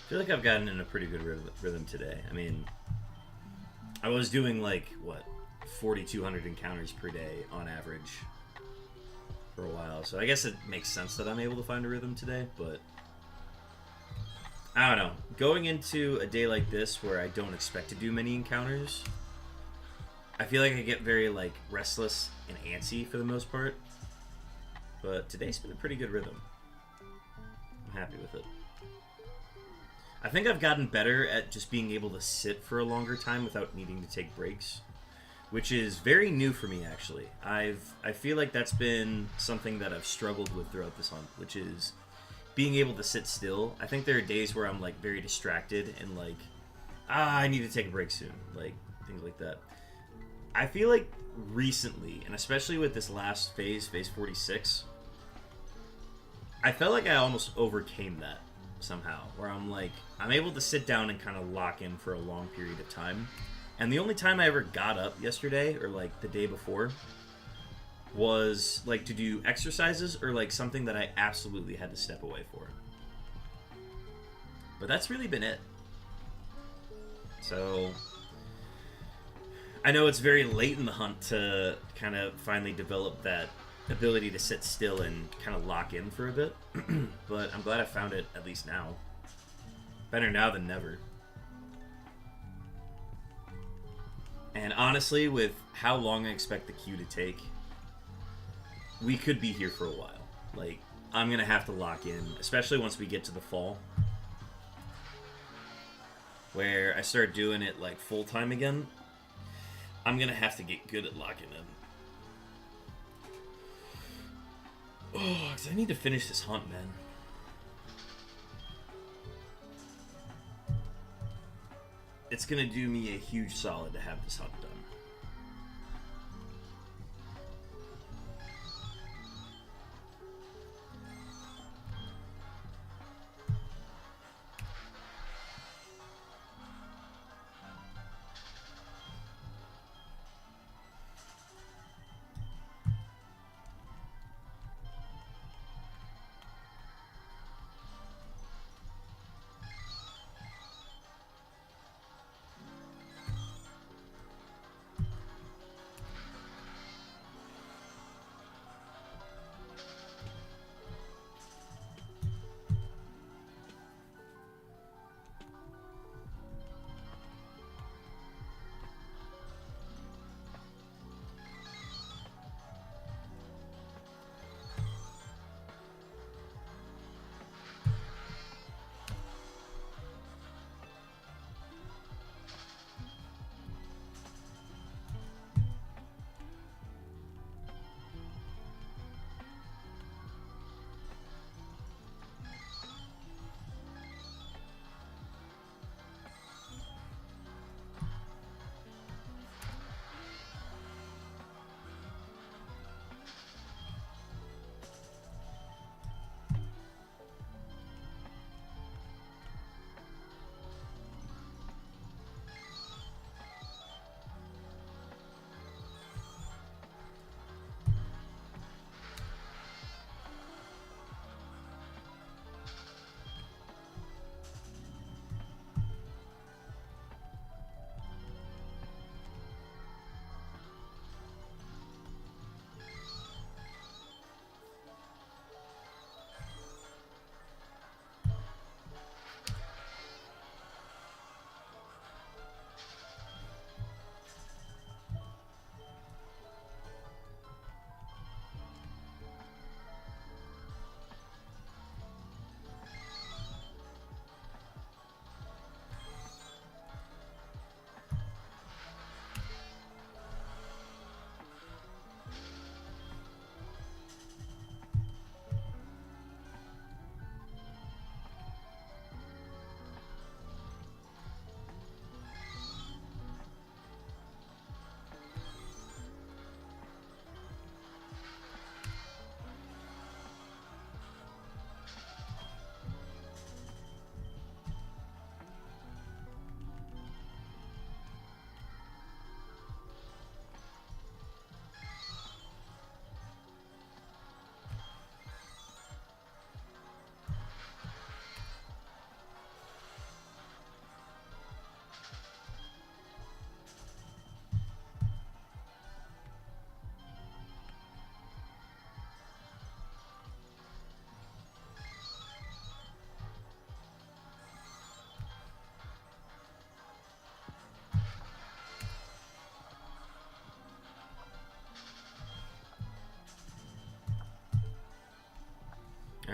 [SPEAKER 1] I feel like I've gotten in a pretty good rhythm today. I mean, I was doing like, what, 4,200 encounters per day on average for a while. So I guess it makes sense that I'm able to find a rhythm today, but I don't know. Going into a day like this where I don't expect to do many encounters, I feel like I get very like restless and antsy for the most part. But today's been a pretty good rhythm. I'm happy with it. I think I've gotten better at just being able to sit for a longer time without needing to take breaks, which is very new for me actually. I feel like that's been something that I've struggled with throughout this hunt, which is being able to sit still. I think there are days where I'm like very distracted and like, I need to take a break soon, like things like that. I feel like recently, and especially with this last phase 46, I felt like I almost overcame that somehow, where I'm like, I'm able to sit down and kind of lock in for a long period of time. And the only time I ever got up yesterday, or like the day before, was like to do exercises or like something that I absolutely had to step away for. But that's really been it. So I know it's very late in the hunt to kind of finally develop that ability to sit still and kind of lock in for a bit. But I'm glad I found it at least now. Better now than never. And honestly, with how long I expect the queue to take, we could be here for a while. Like, I'm gonna have to lock in, especially once we get to the fall, where I start doing it like full time again. I'm gonna have to get good at locking in. Oh, because I need to finish this hunt, man. It's gonna do me a huge solid to have this hunt done.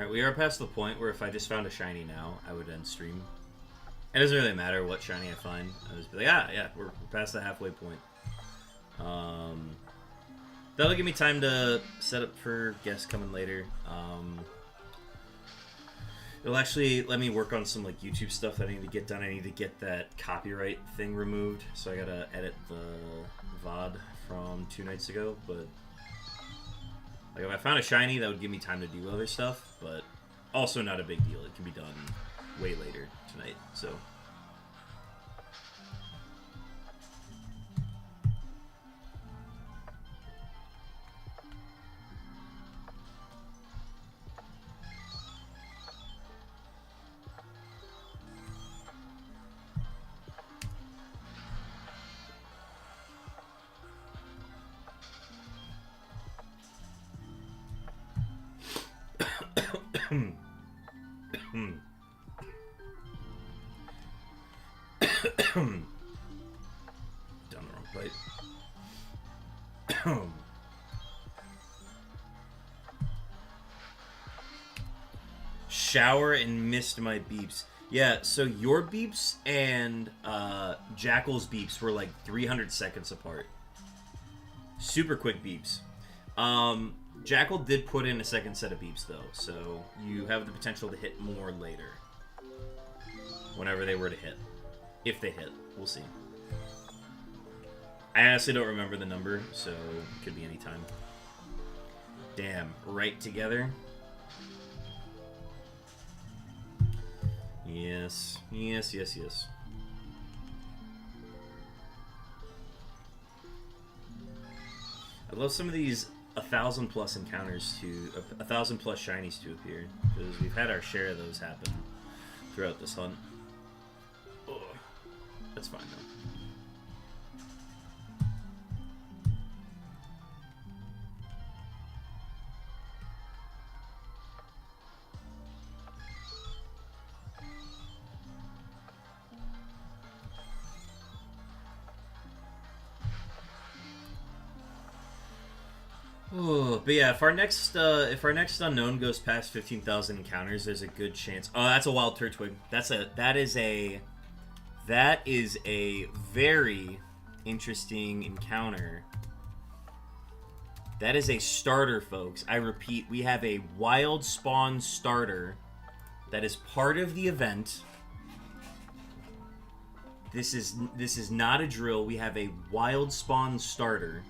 [SPEAKER 1] Alright, we are past the point where if I just found a shiny now, I would end stream. It doesn't really matter what shiny I find. I'll just be like, ah, yeah, we're past the halfway point. That'll give me time to set up for guests coming later. It'll actually let me work on some like YouTube stuff that I need to get done. I need to get that copyright thing removed, so I gotta edit the VOD from 2 nights ago. But like, if I found a shiny, that would give me time to do other stuff, but also not a big deal. It can be done way later tonight, so. Down the wrong plate. Shower and missed my beeps. Yeah, so your beeps and Jackal's beeps were like 300 seconds apart. Super quick beeps. Jackal did put in a second set of beeps though, so you have the potential to hit more later. Whenever they were to hit. If they hit. We'll see. I honestly don't remember the number, so it could be any time. Damn, right together? Yes. Yes, yes, yes. I love some of these 1,000+ encounters to... 1,000+ shinies to appear, because we've had our share of those happen throughout this hunt. Ugh. That's fine, though. Oh, but yeah, if our next unknown goes past 15,000 encounters, there's a good chance. Oh, that's a wild turtwig. That is a very interesting encounter. That is a starter, folks. I repeat, we have a wild spawn starter that is part of the event. This is not a drill. We have a wild spawn starter.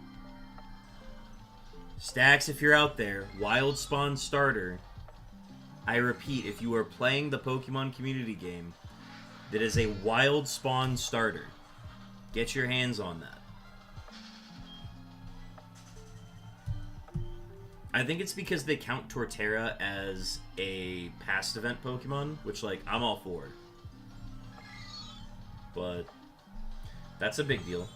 [SPEAKER 1] Stacks, if you're out there, wild spawn starter. I repeat, if you are playing the Pokemon community game, that is a wild spawn starter. Get your hands on that. I think it's because they count Torterra as a past event Pokemon, which, like, I'm all for. But that's a big deal.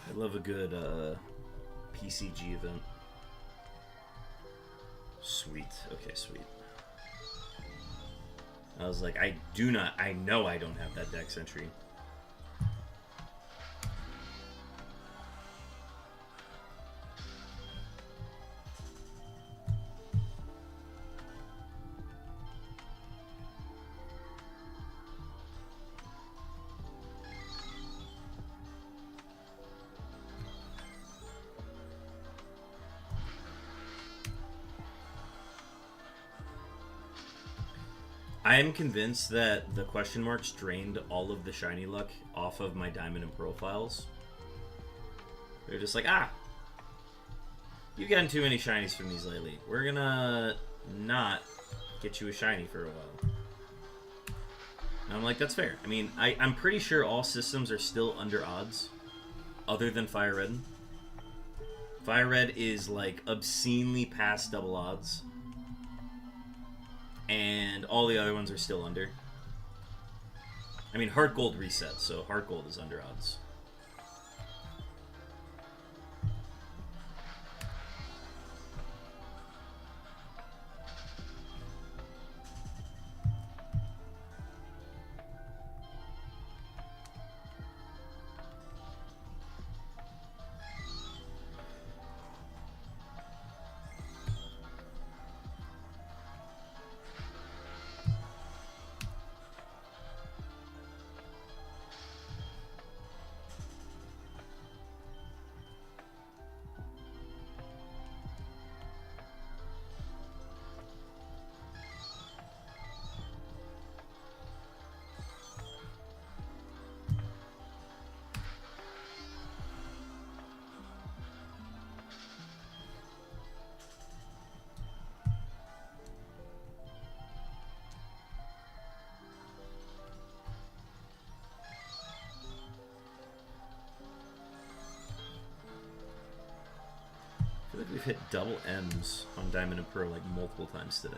[SPEAKER 1] I love a good PCG event. Sweet. Okay, sweet. I was like, I know I don't have that dex entry. I am convinced that the question marks drained all of the shiny luck off of my Diamond and Pearl files. They're just like, ah, you've gotten too many shinies from these lately. We're gonna not get you a shiny for a while. And I'm like, that's fair. I mean, I'm pretty sure all systems are still under odds, other than Fire Red. Fire Red is like obscenely past double odds. And all the other ones are still under. I mean, Heart Gold resets, so Heart Gold is under odds. I feel like we've hit double M's on Diamond and Pearl like multiple times today.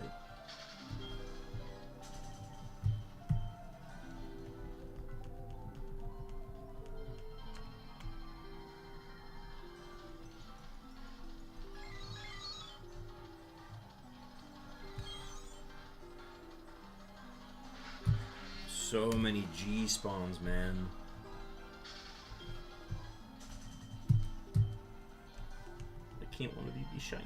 [SPEAKER 1] So many G spawns, man. I can't want to be shiny.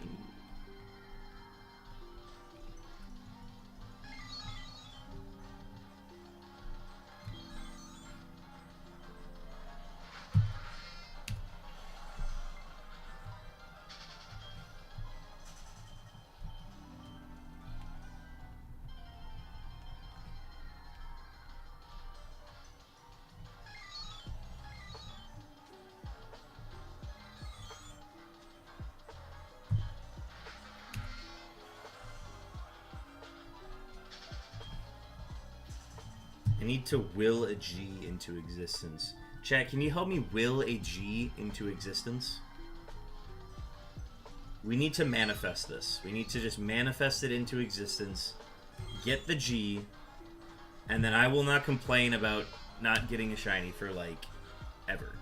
[SPEAKER 1] I need to will a G into existence. Chat, can you help me will a G into existence? We need to manifest this. We need to just manifest it into existence, get the G, and then I will not complain about not getting a shiny for, like, ever.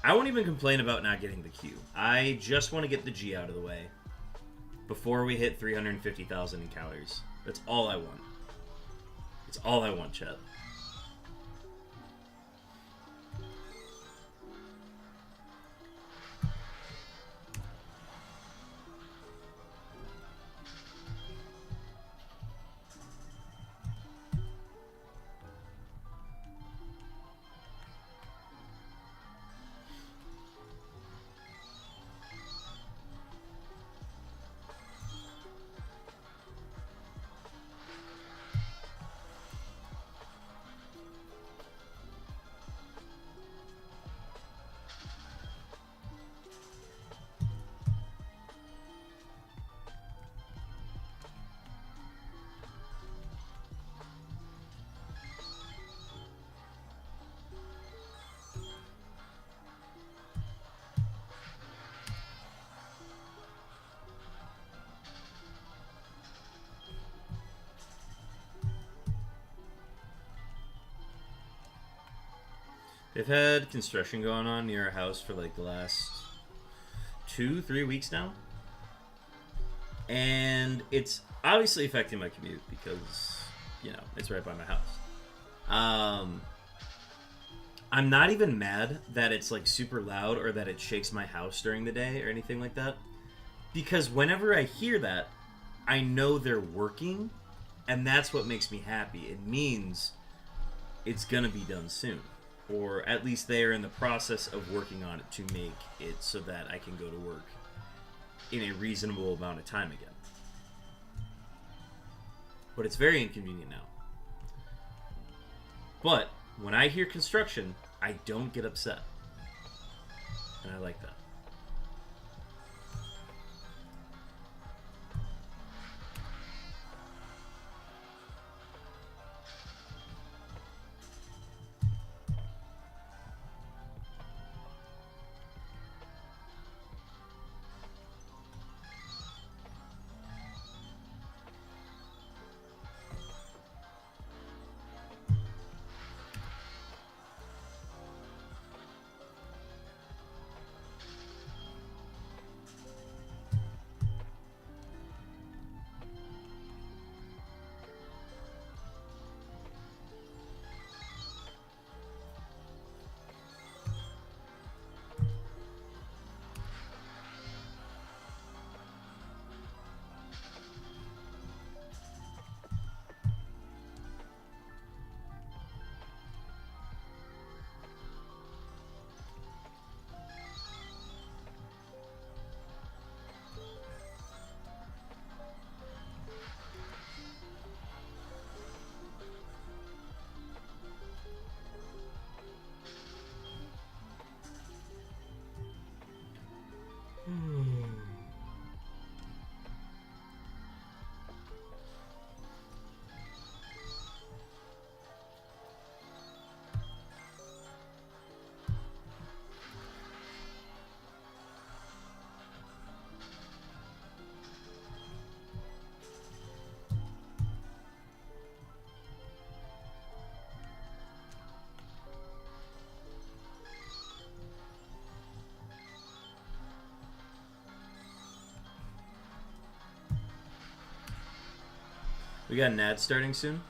[SPEAKER 1] I won't even complain about not getting the Q. I just want to get the G out of the way before we hit 350,000 encounters. That's all I want. It's all I want, chat. They've had construction going on near our house for like the last 2-3 weeks now. And it's obviously affecting my commute because, you know, it's right by my house. I'm not even mad that it's like super loud or that it shakes my house during the day or anything like that. Because whenever I hear that, I know they're working, and that's what makes me happy. It means it's gonna be done soon. Or at least they're in the process of working on it to make it so that I can go to work in a reasonable amount of time again. But it's very inconvenient now. But when I hear construction, I don't get upset. And I like that. We got Nad starting soon.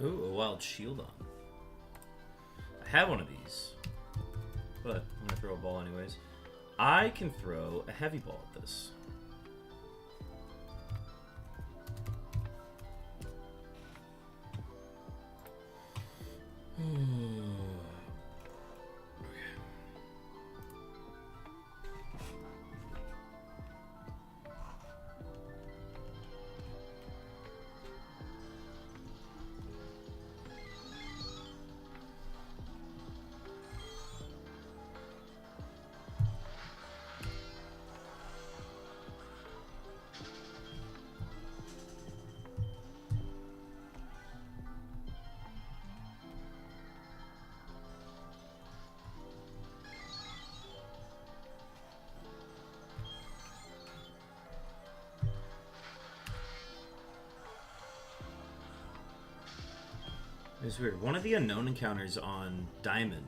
[SPEAKER 1] Ooh, a wild shield on. I have one of these, but I'm gonna throw a ball anyways. I can throw a heavy ball at this. It's weird. One of the unknown encounters on Diamond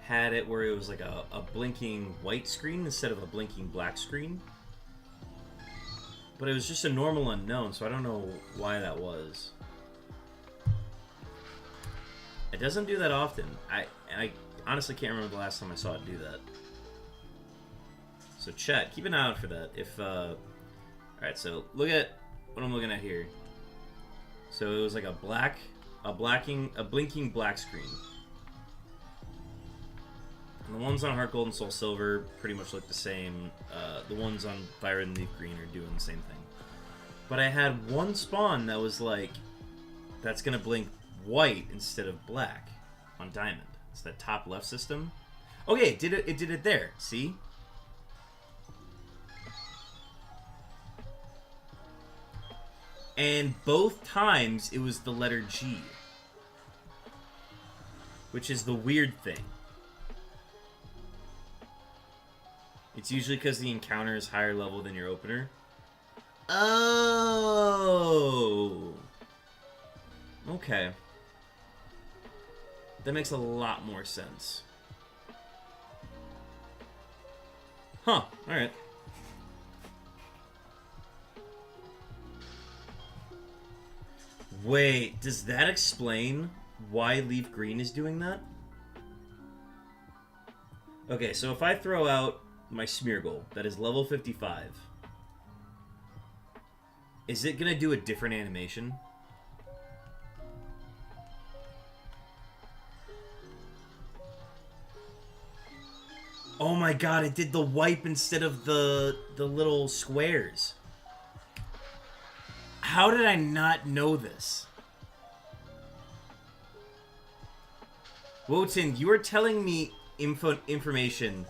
[SPEAKER 1] had it where it was like a blinking white screen instead of a blinking black screen. But it was just a normal unknown, so I don't know why that was. It doesn't do that often. I honestly can't remember the last time I saw it do that. So chat, keep an eye out for that. If alright, so look at what I'm looking at here. So it was like a blinking black screen. And the ones on Heart Gold and Soul Silver pretty much look the same. The ones on Fire and Leaf Green are doing the same thing. But I had one spawn that was like, that's gonna blink white instead of black on Diamond. It's that top left system. Okay, it did it there. See? And both times it was the letter G, which is the weird thing. It's usually because the encounter is higher level than your opener. Oh! Okay. That makes a lot more sense. Huh, alright. Wait, does that explain why Leaf Green is doing that? Okay, so if I throw out my Smeargle that is level 55, is it gonna do a different animation? Oh my god, it did the wipe instead of the little squares. How did I not know this? Wotan, you are telling me information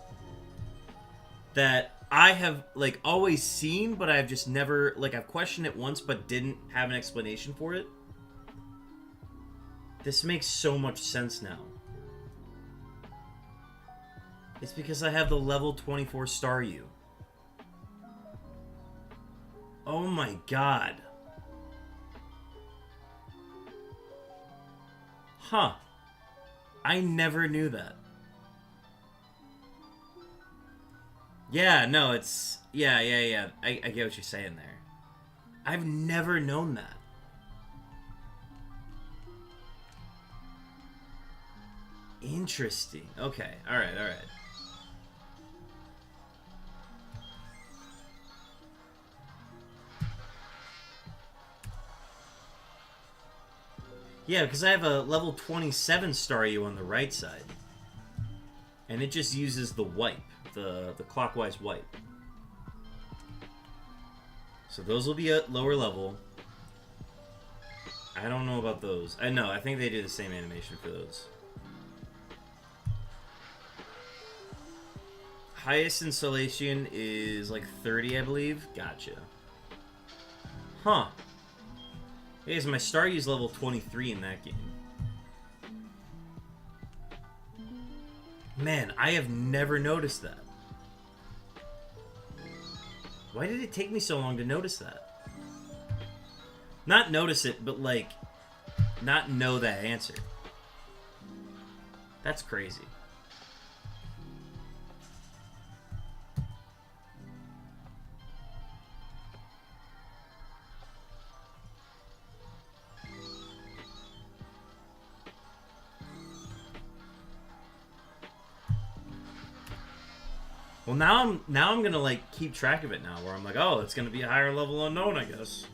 [SPEAKER 1] that I have, like, always seen, but I've just never, like, I've questioned it once, but didn't have an explanation for it. This makes so much sense now. It's because I have the level 24 Staryu. Oh my god. Huh. I never knew that. Yeah, no, it's... Yeah. I get what you're saying there. I've never known that. Interesting. Okay, alright. Yeah, because I have a level 27 Staryu on the right side. And it just uses the wipe, the clockwise wipe. So those will be at lower level. I don't know about those. I think they do the same animation for those. Highest installation is like 30, I believe. Gotcha. Huh. Hey, so my Staryu's level 23 in that game. Man, I have never noticed that. Why did it take me so long to notice that? Not notice it, but like, not know that answer. That's crazy. Well, now I'm gonna like keep track of it now, where I'm like, oh, it's gonna be a higher level unknown, I guess.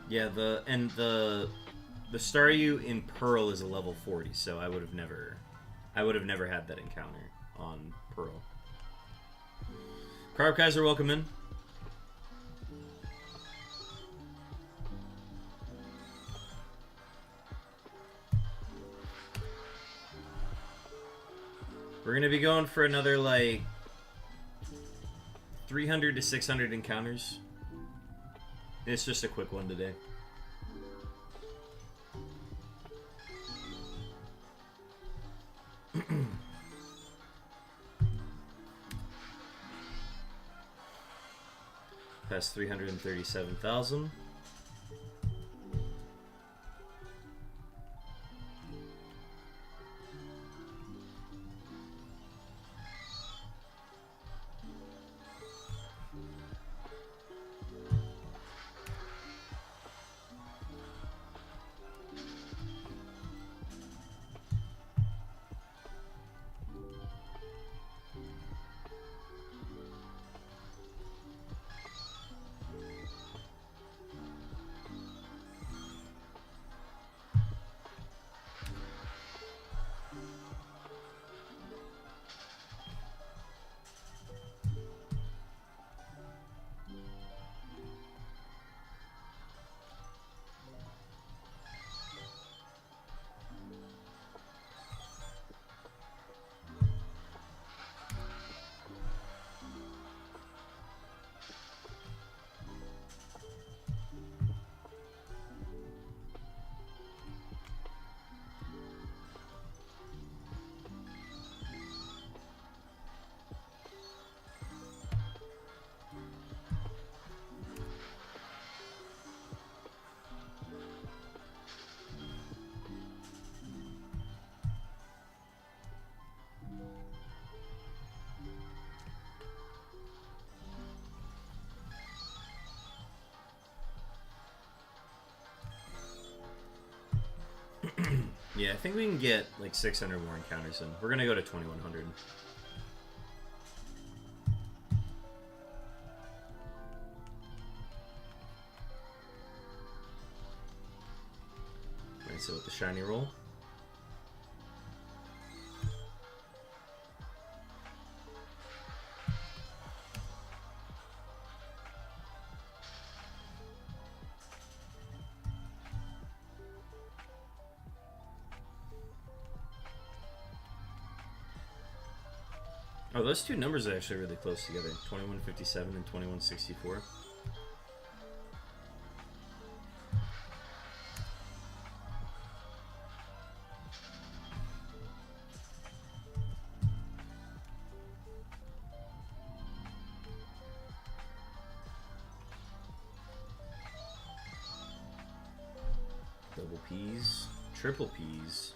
[SPEAKER 1] Yeah, the Staryu in Pearl is a level 40, so I would have never had that encounter on Pearl. Carb Kaiser, welcome in. We're gonna be going for another like 300 to 600 encounters. It's just a quick one today. Past 337,000. Yeah, I think we can get like 600 more encounters in. We're gonna go to 2100. Nice with the shiny roll. Oh, those two numbers are actually really close together. 2157 and 2164. Double P's, triple P's.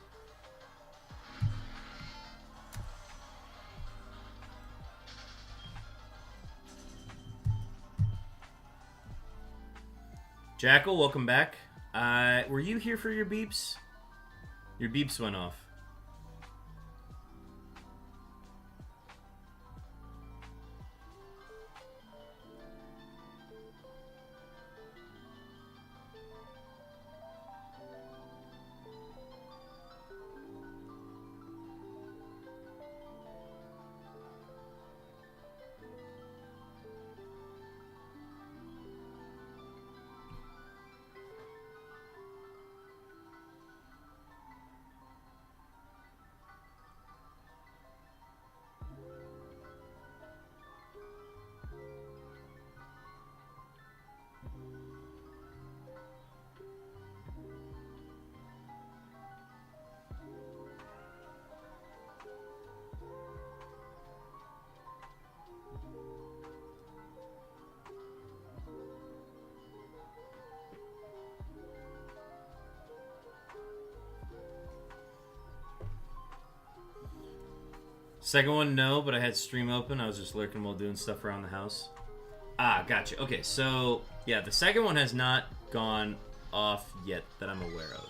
[SPEAKER 1] Jackal, welcome back. Were you here for your beeps? Your beeps went off. Second one, no, but I had stream open. I was just lurking while doing stuff around the house. Ah, gotcha. Okay, so, yeah, the second one has not gone off yet that I'm aware of.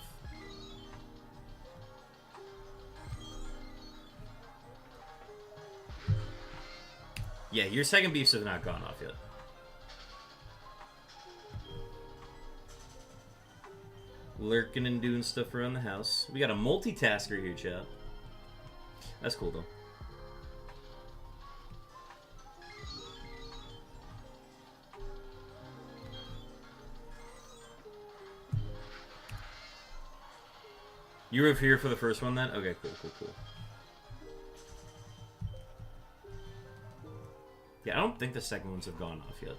[SPEAKER 1] Yeah, your second beefs have not gone off yet. Lurking and doing stuff around the house. We got a multitasker here, chat. That's cool, though. You were here for the first one, then? Okay, cool. Yeah, I don't think the second ones have gone off yet.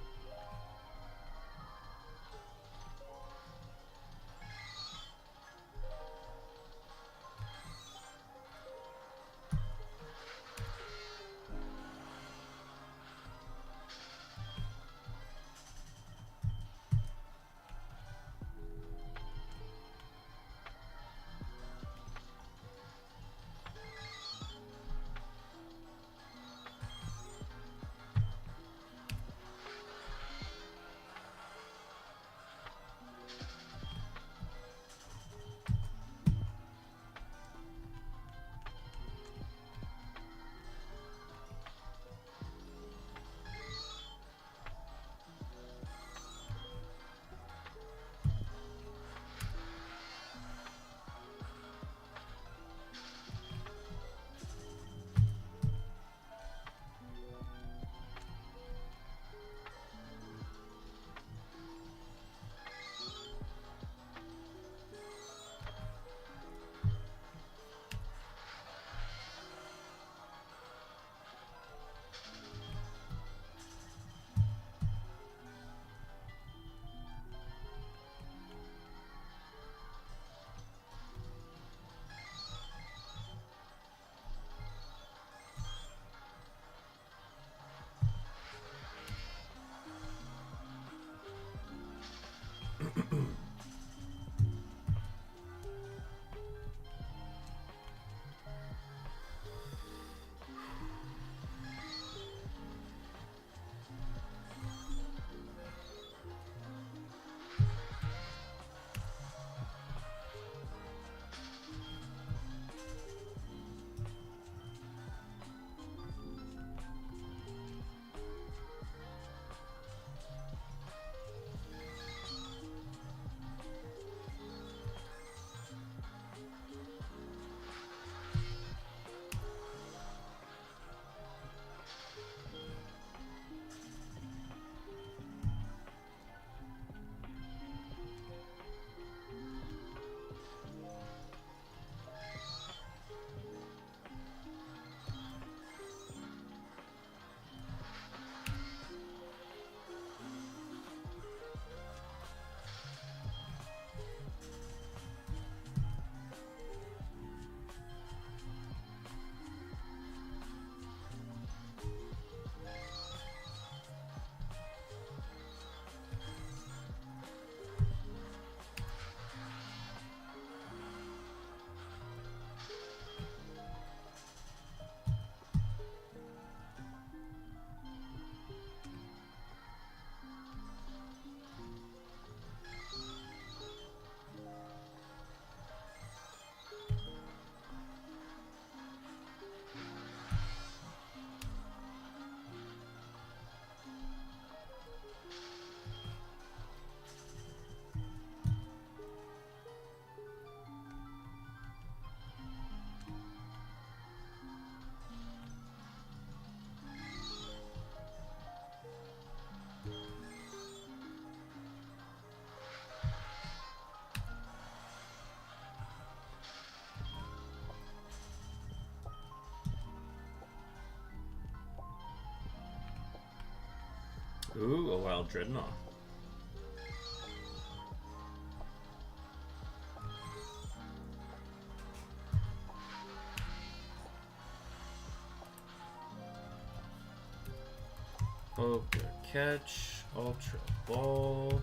[SPEAKER 1] Ooh, a wild dreadnought. Okay, catch, ultra ball.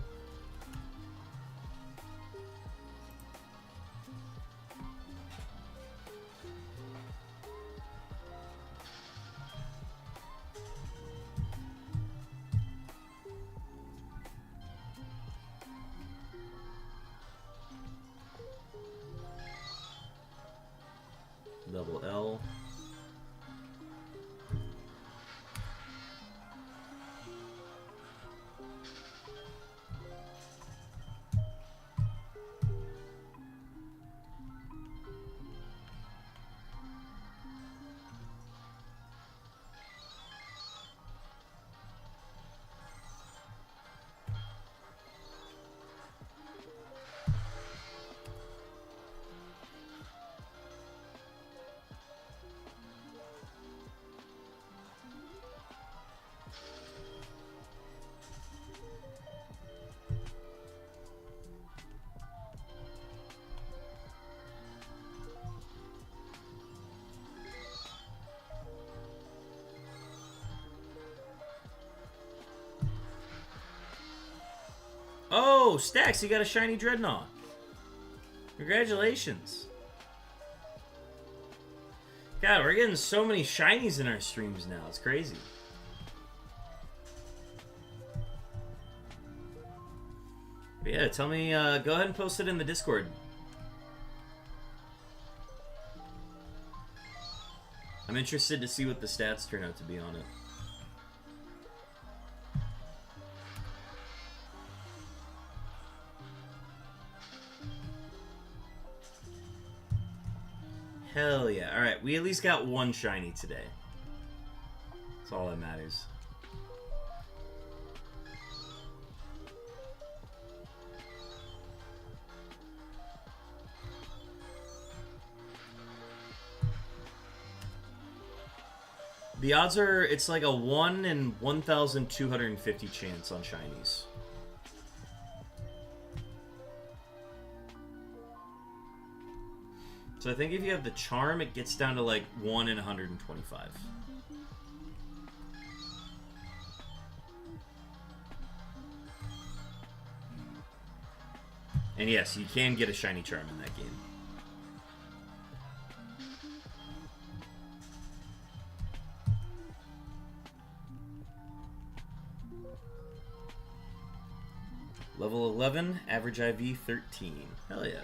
[SPEAKER 1] Oh, Stacks, you got a shiny Dreadnought. Congratulations. God, we're getting so many shinies in our streams now. It's crazy. But yeah, tell me, go ahead and post it in the Discord. I'm interested to see what the stats turn out to be on it. Hell yeah. Alright, we at least got one shiny today. That's all that matters. The odds are, it's like a 1 in 1,250 chance on shinies. So I think if you have the charm, it gets down to like 1 in 125. And yes, you can get a shiny charm in that game. Level 11, average IV 13. Hell yeah.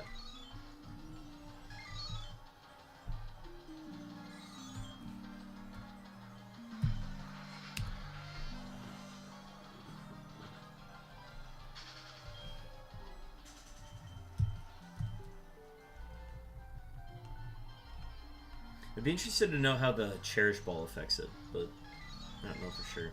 [SPEAKER 1] I'd be interested to know how the Cherish Ball affects it, but I don't know for sure.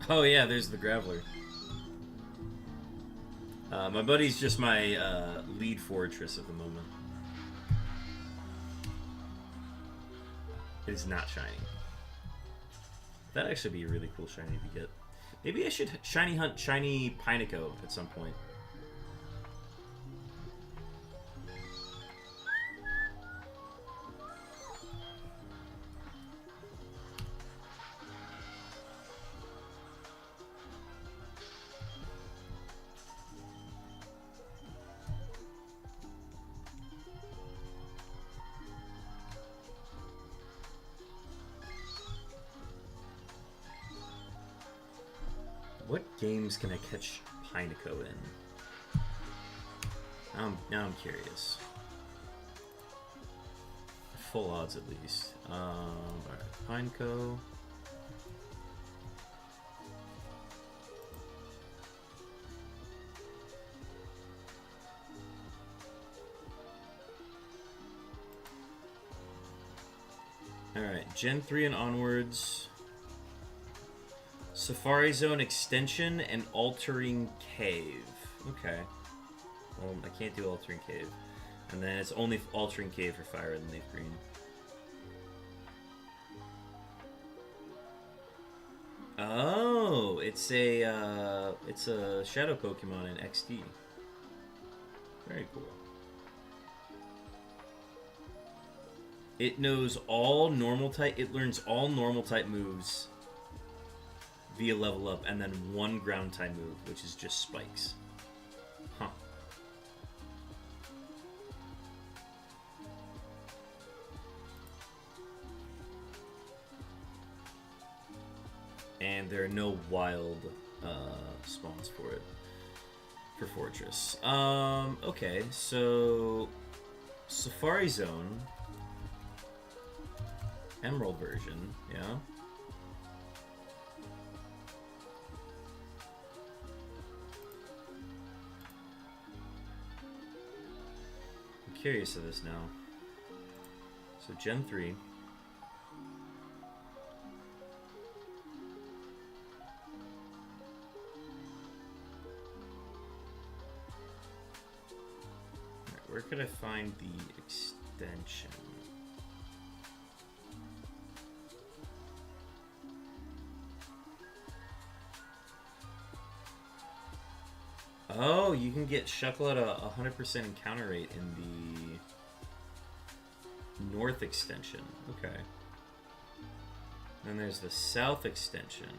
[SPEAKER 1] Oh yeah, there's the Graveler. My buddy's just my lead fortress at the moment. It is not shiny. That'd actually be a really cool shiny to get. Maybe I should shiny hunt shiny Pineco at some point. What games can I catch Pineco in? Now I'm curious. Full odds at least. Alright, Pineco. Alright, Gen 3 and onwards. Safari Zone Extension and Altering Cave. Okay. Well, I can't do Altering Cave. And then it's only Altering Cave for Fire and Leaf Green. Oh, it's a Shadow Pokemon in XD. Very cool. It knows all normal type. It learns all normal type moves via level up, and then one ground type move, which is just spikes. Huh. And there are no wild spawns for it. For Fortress. Okay, so Safari Zone. Emerald version, yeah. I'm curious of this now. So Gen 3. Alright, where could I find the extension? Oh, you can get Shuckle at a 100% encounter rate in the North extension. Okay. Then there's the South extension.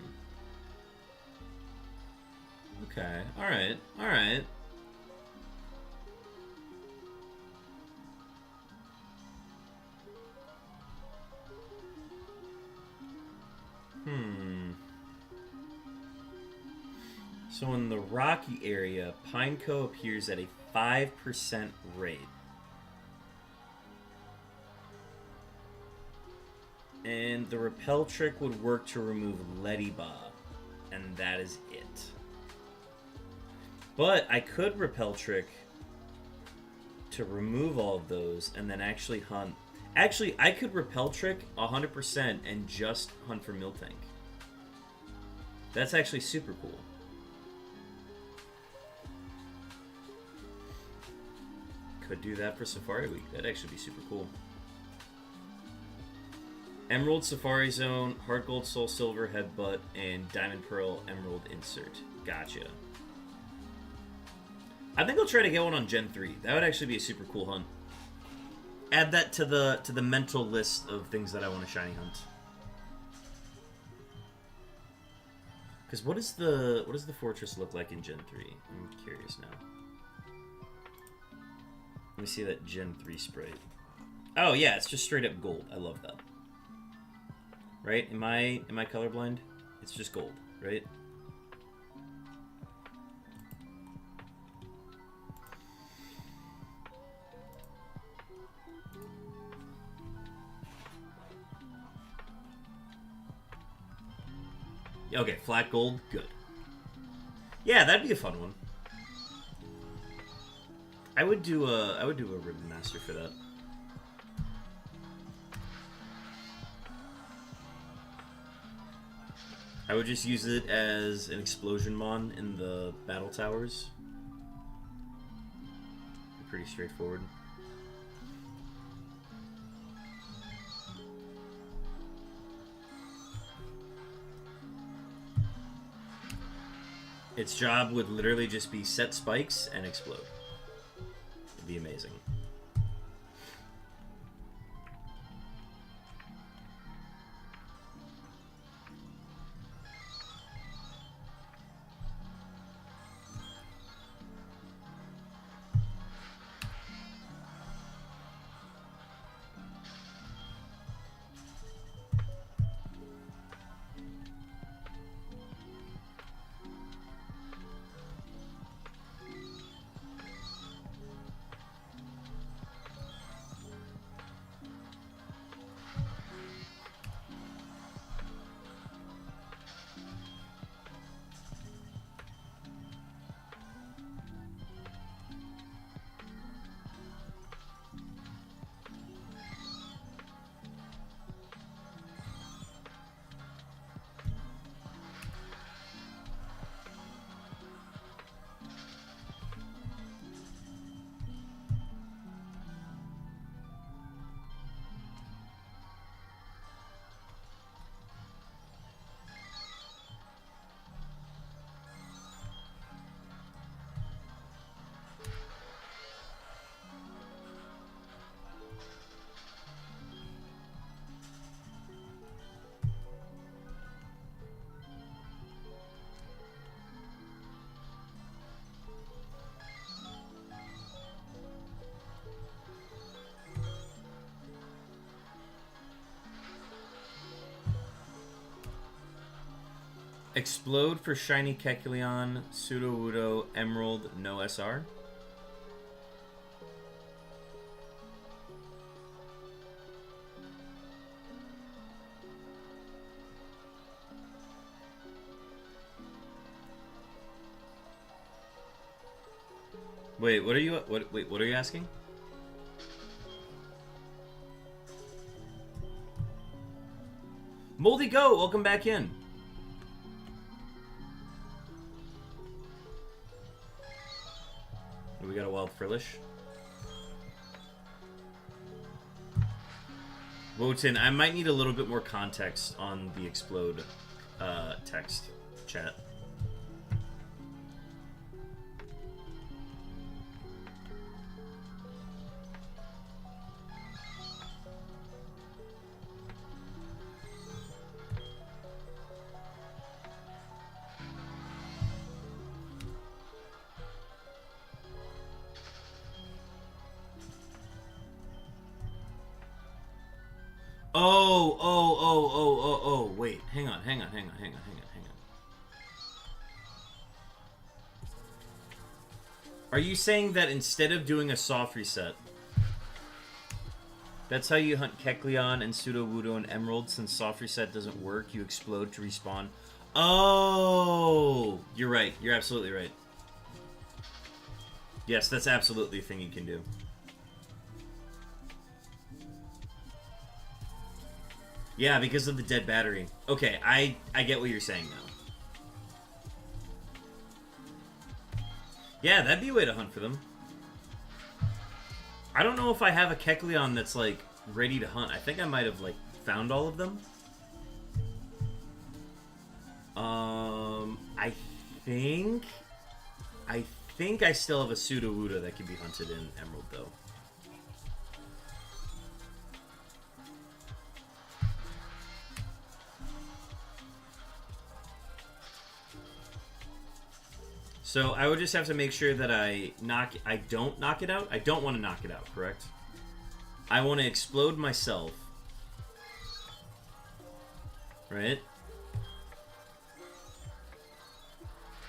[SPEAKER 1] Okay. Alright. Alright. So in the rocky area, Pineco appears at a 5% rate. And the repel trick would work to remove Ledyba. And that is it. But I could repel trick to remove all of those and then actually hunt. Actually, I could repel trick 100% and just hunt for Miltank. That's actually super cool. Could do that for Safari Week. That'd actually be super cool. Emerald Safari Zone, Heart Gold Soul Silver Headbutt, and Diamond Pearl Emerald Insert. Gotcha. I think I'll try to get one on Gen 3. That would actually be a super cool hunt. Add that to the mental list of things that I want to shiny hunt. Because what does the fortress look like in Gen 3? I'm curious now. Let me see that Gen 3 sprite. Oh yeah, it's just straight up gold. I love that. Right? Am I colorblind? It's just gold, right? Okay, flat gold, good. Yeah, that'd be a fun one. I would do a Ribbon Master for that. I would just use it as an explosion mon in the battle towers. Pretty straightforward. Its job would literally just be set spikes and explode. It'd be amazing. Explode for Shiny Kecleon, Sudowoodo, Emerald, no SR. Wait, what are you? What are you asking? Moldy Go, welcome back in. We got a Wild Frillish. Wotan, I might need a little bit more context on the explode text chat. Oh, wait, hang on. Are you saying that instead of doing a soft reset, that's how you hunt Kecleon and Sudowoodo and Emerald, since soft reset doesn't work, you explode to respawn? Oh, you're right. You're absolutely right. Yes, that's absolutely a thing you can do. Yeah, because of the dead battery. Okay, I get what you're saying now. Yeah, that'd be a way to hunt for them. I don't know if I have a Kecleon that's, like, ready to hunt. I think I might have, like, found all of them. I think I still have a Sudowoodo that can be hunted in Emerald, though. So I would just have to make sure that I don't knock it out. I don't want to knock it out, correct? I want to explode myself. Right?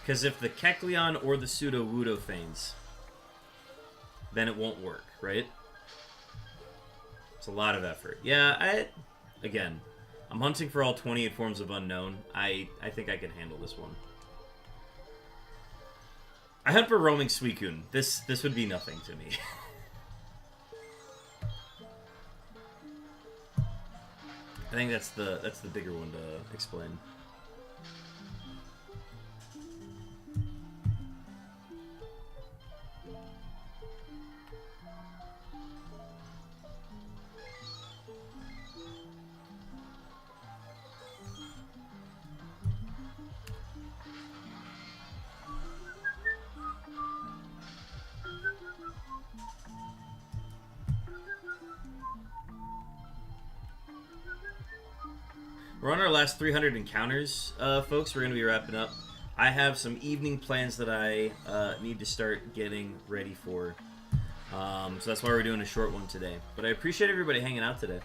[SPEAKER 1] Because if the Kecleon or the Sudowoodo feigns, then it won't work, right? It's a lot of effort. Yeah, again, I'm hunting for all 28 forms of Unown. I think I can handle this one. I hunt for roaming Suicune. This would be nothing to me. I think that's the bigger one to explain. We're on our last 300 encounters, folks. We're going to be wrapping up. I have some evening plans that I need to start getting ready for. So that's why we're doing a short one today. But I appreciate everybody hanging out today.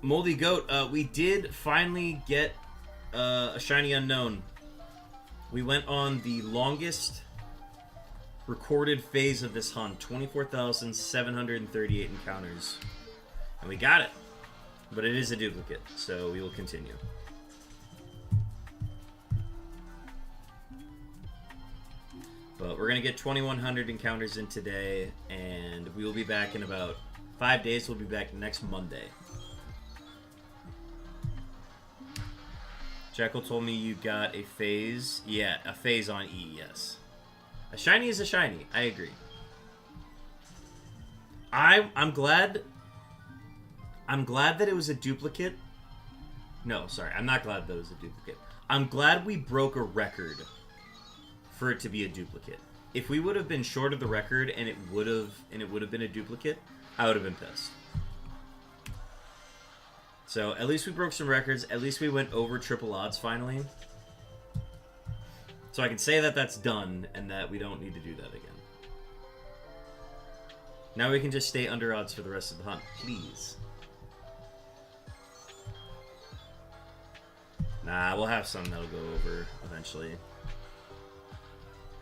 [SPEAKER 1] Moldy Goat, we did finally get a shiny Unown. We went on the longest recorded phase of this hunt, 24,738 encounters. And we got it. But it is a duplicate, so we will continue. But we're going to get 2,100 encounters in today, and we will be back in about 5 days. We'll be back next Monday. Jekyll told me you got a phase. Yeah, a phase on E, yes. A shiny is a shiny. I agree. I'm glad that it was a duplicate. No, sorry. I'm not glad that it was a duplicate. I'm glad we broke a record for it to be a duplicate. If we would have been short of the record and it would have been a duplicate, I would have been pissed. So at least we broke some records. At least we went over triple odds finally. So I can say that that's done and that we don't need to do that again. Now we can just stay under odds for the rest of the hunt, please. Nah, we'll have some that'll go over eventually.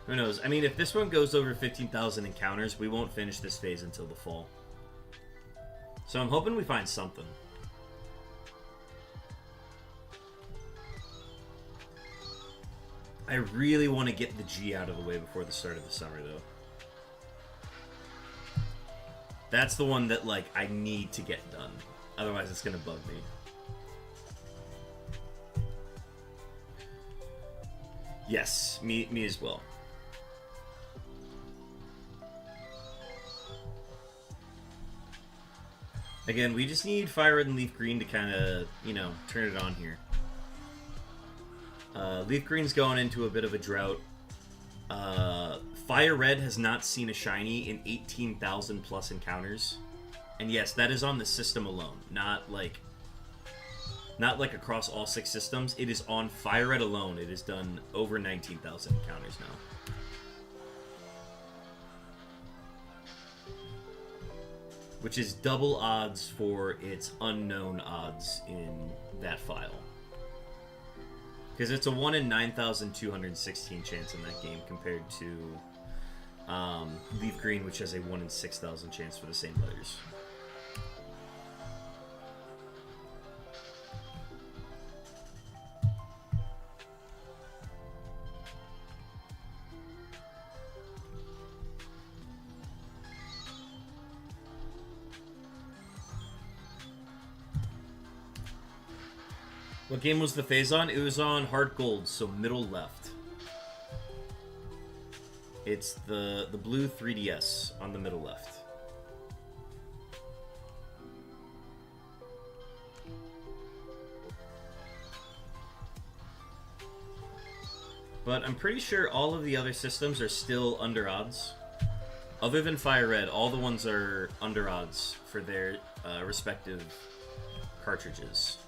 [SPEAKER 1] Who knows? I mean, if this one goes over 15,000 encounters, we won't finish this phase until the fall. So I'm hoping we find something. I really want to get the G out of the way before the start of the summer, though. That's the one that, like, I need to get done. Otherwise, it's going to bug me. Yes, me as well. Again, we just need Fire Red and Leaf Green to kind of, you know, turn it on here. Leaf Green's going into a bit of a drought. Fire Red has not seen a shiny in 18,000 plus encounters. And yes, that is on the system alone, not like across all 6 systems. It is on Fire Red alone. It has done over 19,000 encounters now. Which is double odds for its unknown odds in that file. Because it's a 1 in 9,216 chance in that game compared to Leaf Green, which has a 1 in 6,000 chance for the same letters. What game was the phase on? It was on Hard Gold, so middle left. It's the blue 3DS on the middle left. But I'm pretty sure all of the other systems are still under odds. Other than Fire Red, all the ones are under odds for their respective cartridges.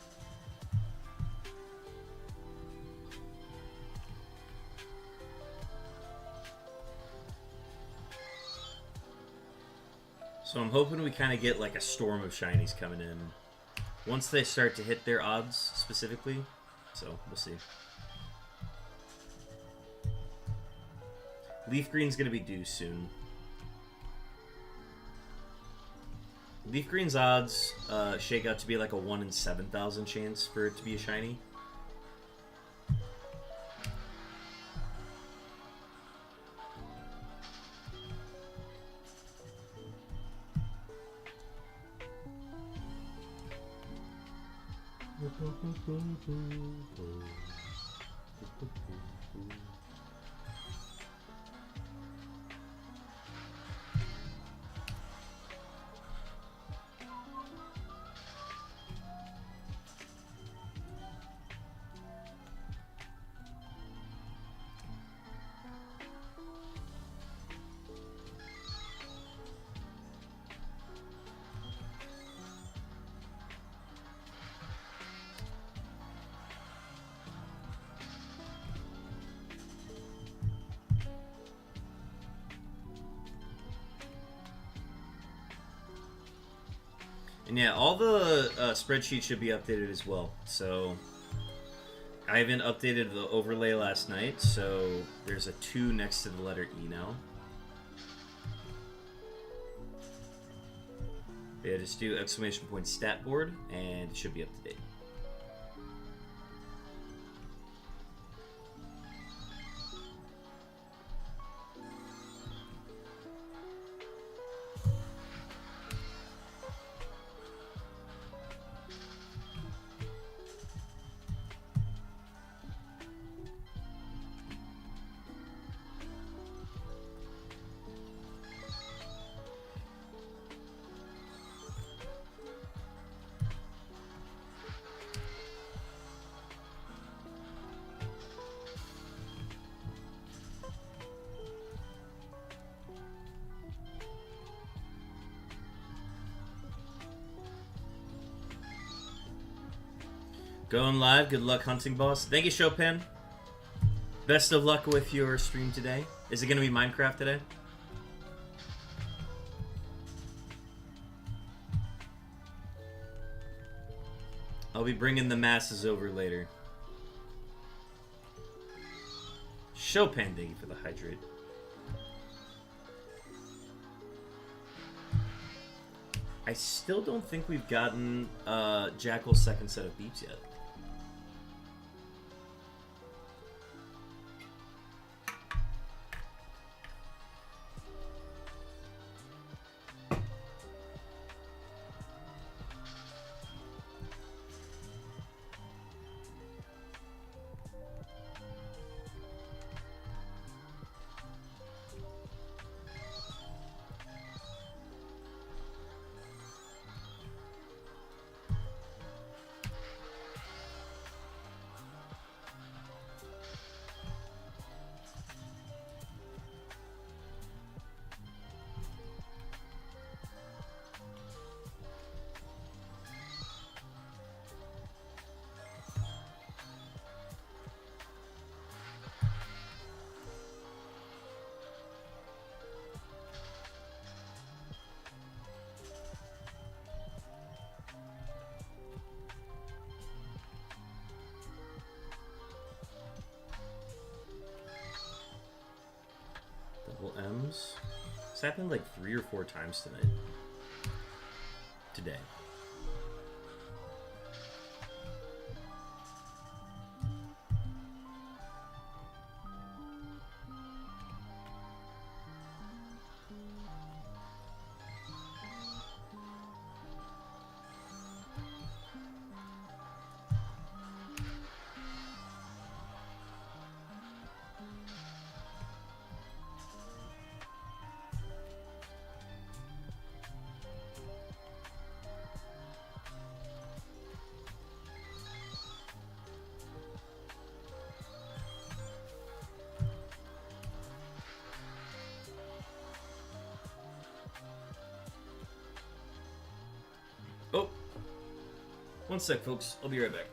[SPEAKER 1] So I'm hoping we kind of get like a storm of shinies coming in once they start to hit their odds specifically. So we'll see. Leaf Green's going to be due soon. Leaf Green's odds shake out to be like a 1 in 7,000 chance for it to be a shiny. And yeah, all the spreadsheets should be updated as well. So I haven't updated the overlay last night, so there's a 2 next to the letter E now. Yeah, just do exclamation point stat board, and it should be up to date. Going live. Good luck, Hunting Boss. Thank you, Chopin. Best of luck with your stream today. Is it going to be Minecraft today? I'll be bringing the masses over later. Chopin, thank you for the hydrate. I still don't think we've gotten Jackal's second set of beeps yet. M's. It's happened like 3 or 4 times tonight. Today. Oh, one sec, folks. I'll be right back.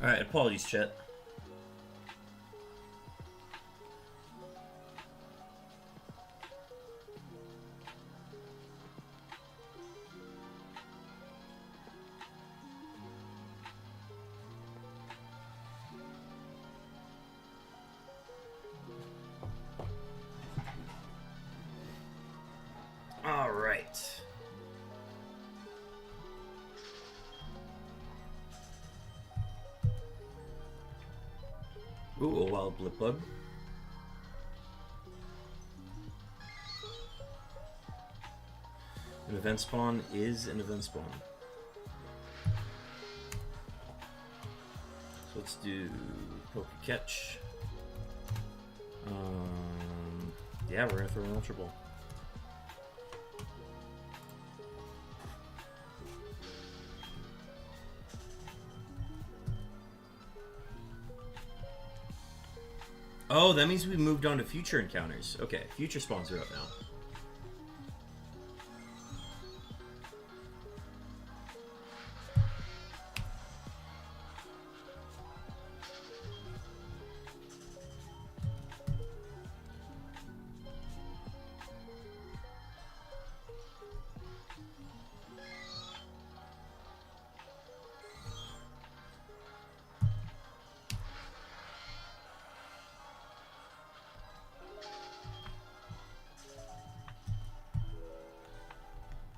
[SPEAKER 1] Alright, apologies, chat. Alright. Ooh, a wild blip bug. An event spawn is an event spawn. So let's do poke catch. Yeah, we're gonna throw an Ultra Ball. Oh, that means we moved on to future encounters. Okay, future spawns are up now.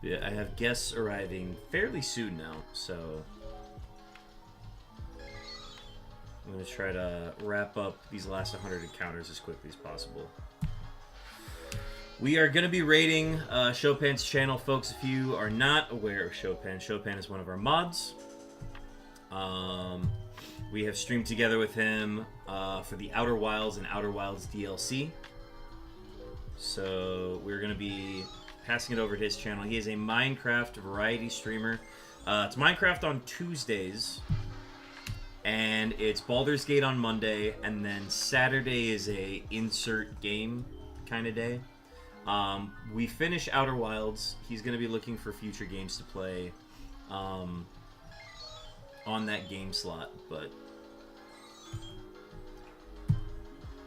[SPEAKER 1] Yeah, I have guests arriving fairly soon now, so I'm going to try to wrap up these last 100 encounters as quickly as possible. We are going to be raiding Chopin's channel, folks. If you are not aware of Chopin, Chopin is one of our mods. We have streamed together with him for the Outer Wilds and Outer Wilds DLC. So we're going to be passing it over to his channel. He is a Minecraft variety streamer. It's Minecraft on Tuesdays, and it's Baldur's Gate on Monday, and then Saturday is a insert game kind of day. We finish Outer Wilds. He's going to be looking for future games to play on that game slot, but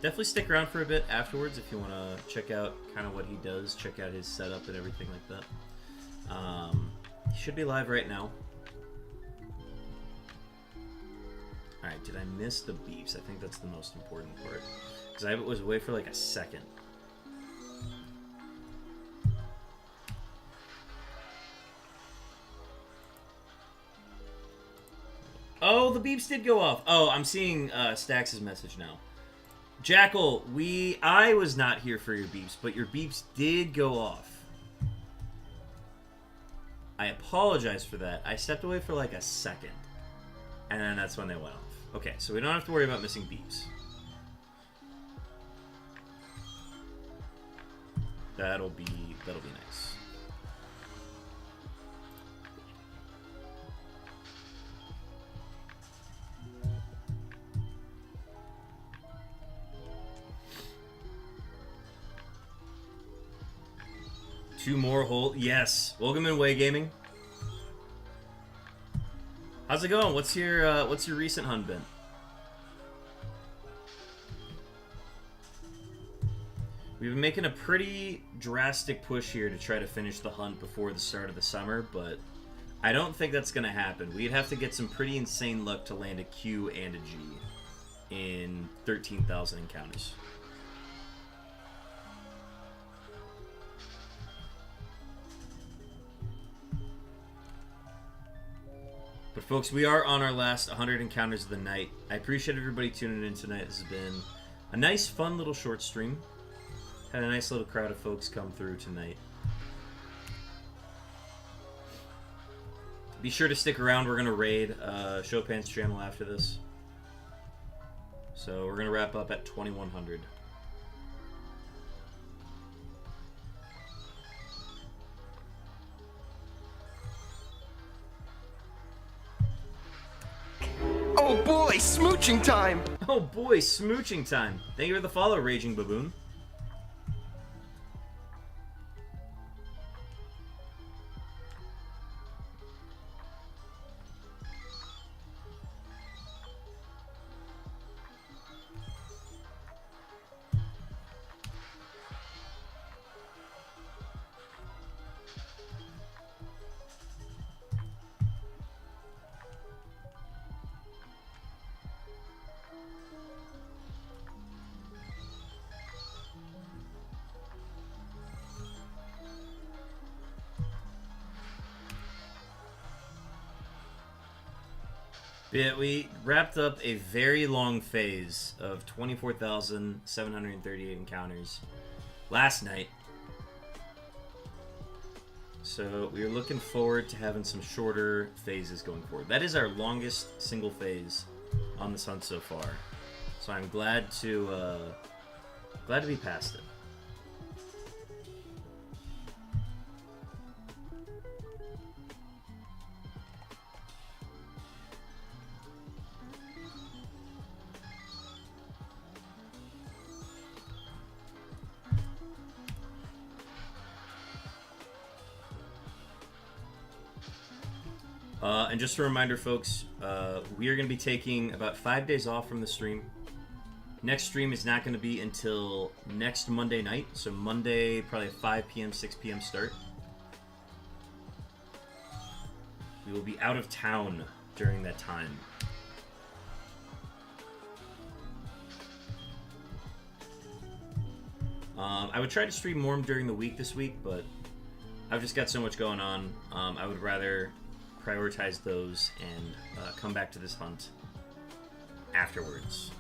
[SPEAKER 1] definitely stick around for a bit afterwards if you want to check out kind of what he does, check out his setup and everything like that. He should be live right now. Alright, did I miss the beeps? I think that's the most important part. Because I was away for like a second. Oh, the beeps did go off. Oh, I'm seeing Stax' message now. Jackal, I was not here for your beeps, but your beeps did go off. I apologize for that. I stepped away for like a second, and then that's when they went off. Okay, so we don't have to worry about missing beeps. That'll be nice. Two more hole. Yes. Welcome in Way Gaming. How's it going? What's your recent hunt been? We've been making a pretty drastic push here to try to finish the hunt before the start of the summer, but I don't think that's going to happen. We'd have to get some pretty insane luck to land a Q and a G in 13,000 encounters. But folks, we are on our last 100 encounters of the night. I appreciate everybody tuning in tonight. This has been a nice, fun little short stream. Had a nice little crowd of folks come through tonight. Be sure to stick around. We're going to raid Chopin's channel after this. So we're going to wrap up at 2100.
[SPEAKER 2] Oh boy, smooching time!
[SPEAKER 1] Oh boy, smooching time. Thank you for the follow, Raging Baboon. Yeah, we wrapped up a very long phase of 24,738 encounters last night. So we are looking forward to having some shorter phases going forward. That is our longest single phase on this hunt so far. So I'm glad to be past it. And just a reminder, folks, we are going to be taking about 5 days off from the stream. Next stream is not going to be until next Monday night. So Monday, probably 5 p.m., 6 p.m. start. We will be out of town during that time. I would try to stream more during the week this week, but I've just got so much going on. I would rather prioritize those and come back to this hunt afterwards.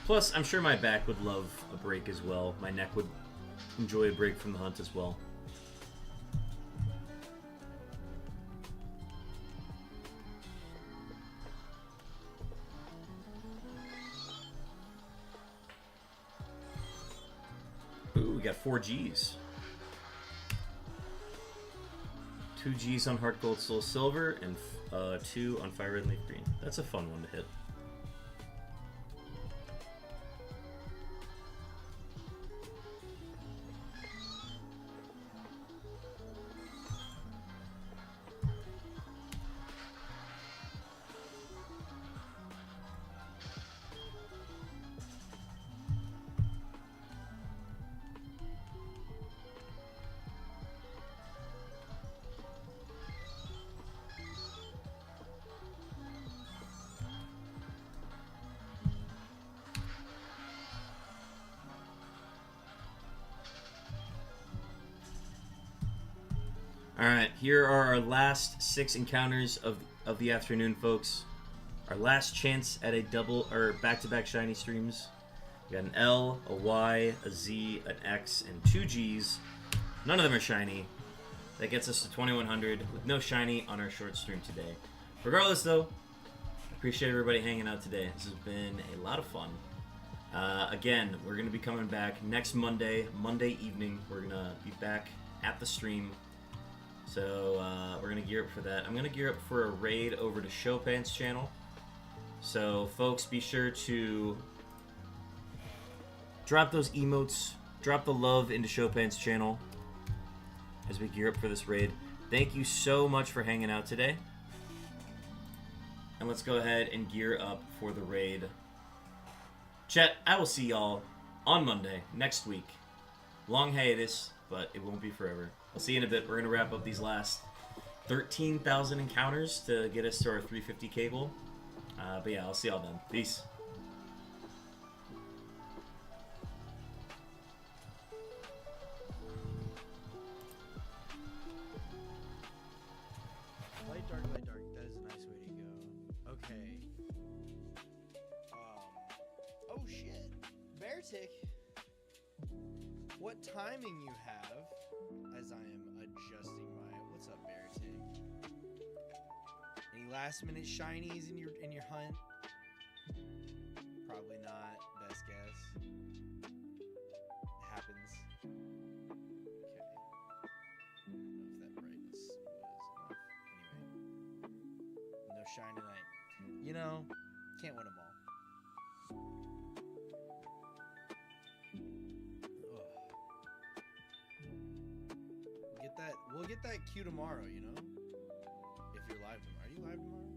[SPEAKER 1] Plus, I'm sure my back would love a break as well. My neck would enjoy a break from the hunt as well. Ooh, we got 4 Gs. 2 Gs on Heart Gold Soul Silver, and 2 on Fire Red and Leaf Green. That's a fun one to hit. Alright, here are our last 6 encounters of the afternoon, folks. Our last chance at a double or back-to-back shiny streams. We got an L, a Y, a Z, an X, and 2 Gs. None of them are shiny. That gets us to 2100 with no shiny on our short stream today. Regardless, though, appreciate everybody hanging out today. This has been a lot of fun. Again, we're going to be coming back next Monday evening. We're going to be back at the stream. So we're going to gear up for that. I'm going to gear up for a raid over to Chopin's channel. So folks, be sure to drop those emotes, drop the love into Chopin's channel as we gear up for this raid. Thank you so much for hanging out today. And let's go ahead and gear up for the raid. Chat, I will see y'all on Monday, next week. Long hiatus, but it won't be forever. I'll see you in a bit. We're going to wrap up these last 13,000 encounters to get us to our 350k goal. But yeah, I'll see y'all then. Peace.
[SPEAKER 3] Light dark, light dark. That is a nice way to go. Okay. Oh shit. Bear tick. What timing you have? As I am adjusting my. What's up, Bear tick? Any last minute shinies in your hunt? Probably not. Best guess. It happens. Okay. I don't know if that brightness was enough. Anyway. No shine tonight. You know, can't win them all. We'll get that cue tomorrow, you know? If you're live tomorrow. Are you live tomorrow?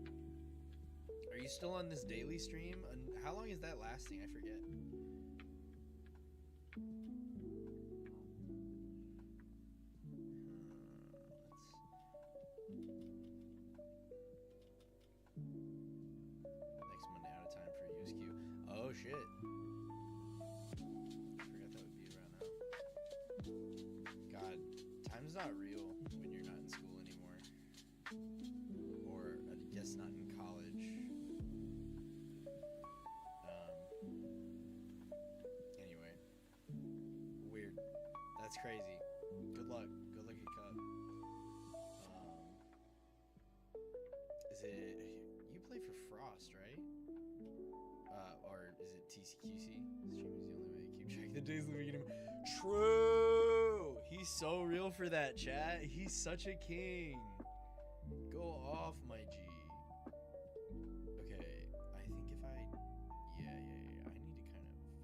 [SPEAKER 3] Are you still on this daily stream? And how long is that lasting? I forget. Next Monday out of time for a use queue. Oh shit. I forgot that would be around now. God, time's not real when you're not in school anymore. Or that's crazy. Good luck. Good luck at Cup. Is it... You play for Frost, right? Or is it TCQC? Stream is the only way to keep track of the days living in him. True! He's so real for that, chat. He's such a king. Go off, my G. Okay, I think if I... Yeah. I need to kind of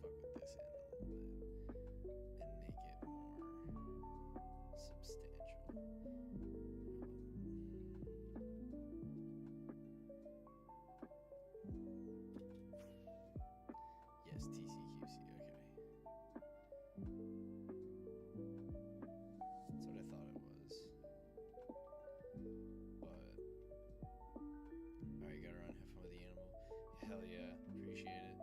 [SPEAKER 3] fuck with this end a little bit. And make it more substantial. Yes, TCQC, okay. That's what I thought it was. But... Alright, gotta run, have fun with the animal. Hell yeah, appreciate it.